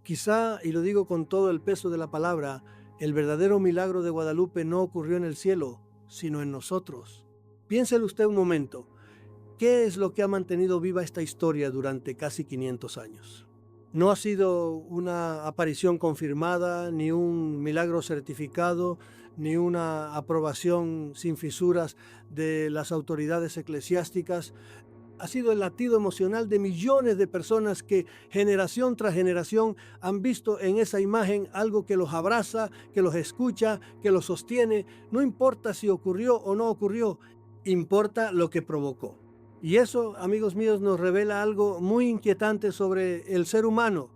Quizá, y lo digo con todo el peso de la palabra, el verdadero milagro de Guadalupe no ocurrió en el cielo, sino en nosotros. Piénselo usted un momento. ¿Qué es lo que ha mantenido viva esta historia durante casi 500 años? No ha sido una aparición confirmada, ni un milagro certificado, ni una aprobación sin fisuras de las autoridades eclesiásticas. Ha sido el latido emocional de millones de personas que generación tras generación han visto en esa imagen algo que los abraza, que los escucha, que los sostiene. No importa si ocurrió o no ocurrió, importa lo que provocó. Y eso, amigos míos, nos revela algo muy inquietante sobre el ser humano.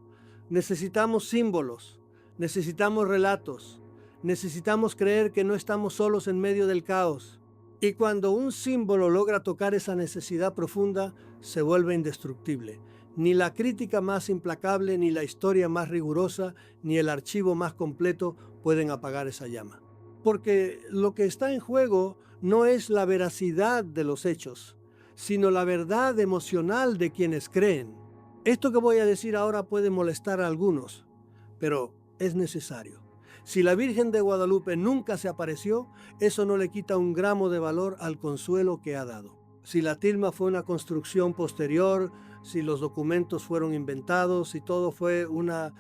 Necesitamos símbolos, necesitamos relatos, necesitamos creer que no estamos solos en medio del caos. Y cuando un símbolo logra tocar esa necesidad profunda, se vuelve indestructible. Ni la crítica más implacable, ni la historia más rigurosa, ni el archivo más completo pueden apagar esa llama. Porque lo que está en juego no es la veracidad de los hechos, sino la verdad emocional de quienes creen. Esto que voy a decir ahora puede molestar a algunos, pero es necesario. Si la Virgen de Guadalupe nunca se apareció, eso no le quita un gramo de valor al consuelo que ha dado. Si la tilma fue una construcción posterior, si los documentos fueron inventados, si todo fue una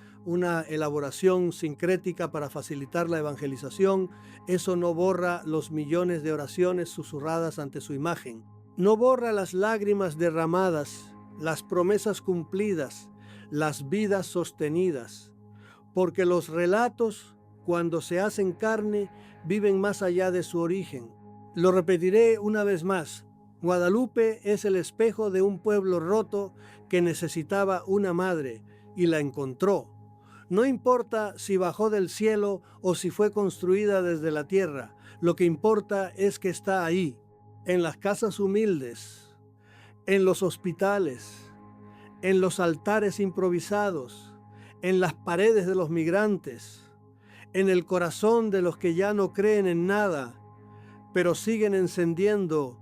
elaboración sincrética para facilitar la evangelización, eso no borra los millones de oraciones susurradas ante su imagen. No borra las lágrimas derramadas, las promesas cumplidas, las vidas sostenidas, porque los relatos, cuando se hacen carne, viven más allá de su origen. Lo repetiré una vez más. Guadalupe es el espejo de un pueblo roto que necesitaba una madre y la encontró. No importa si bajó del cielo o si fue construida desde la tierra, lo que importa es que está ahí, en las casas humildes, en los hospitales, en los altares improvisados, en las paredes de los migrantes, en el corazón de los que ya no creen en nada, pero siguen encendiendo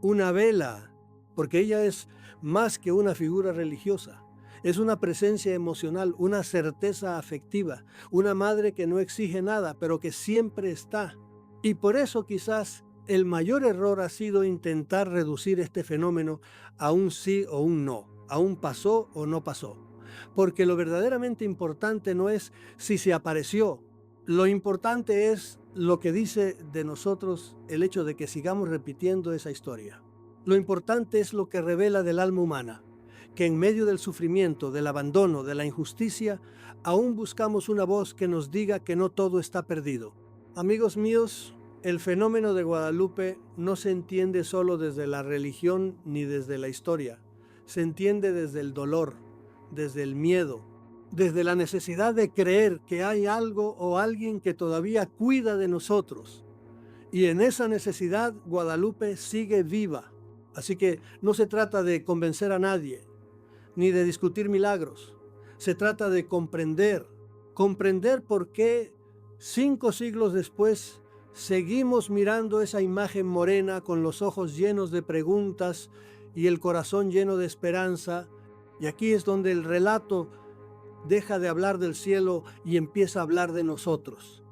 una vela, porque ella es más que una figura religiosa. Es una presencia emocional, una certeza afectiva, una madre que no exige nada, pero que siempre está. Y por eso quizás el mayor error ha sido intentar reducir este fenómeno a un sí o un no, a un pasó o no pasó. Porque lo verdaderamente importante no es si se apareció, lo importante es lo que dice de nosotros el hecho de que sigamos repitiendo esa historia. Lo importante es lo que revela del alma humana, que en medio del sufrimiento, del abandono, de la injusticia, aún buscamos una voz que nos diga que no todo está perdido. Amigos míos, el fenómeno de Guadalupe no se entiende solo desde la religión ni desde la historia. Se entiende desde el dolor, desde el miedo, desde la necesidad de creer que hay algo o alguien que todavía cuida de nosotros. Y en esa necesidad Guadalupe sigue viva. Así que no se trata de convencer a nadie, ni de discutir milagros. Se trata de comprender por qué 5 siglos después seguimos mirando esa imagen morena con los ojos llenos de preguntas y el corazón lleno de esperanza. Y aquí es donde el relato deja de hablar del cielo y empieza a hablar de nosotros.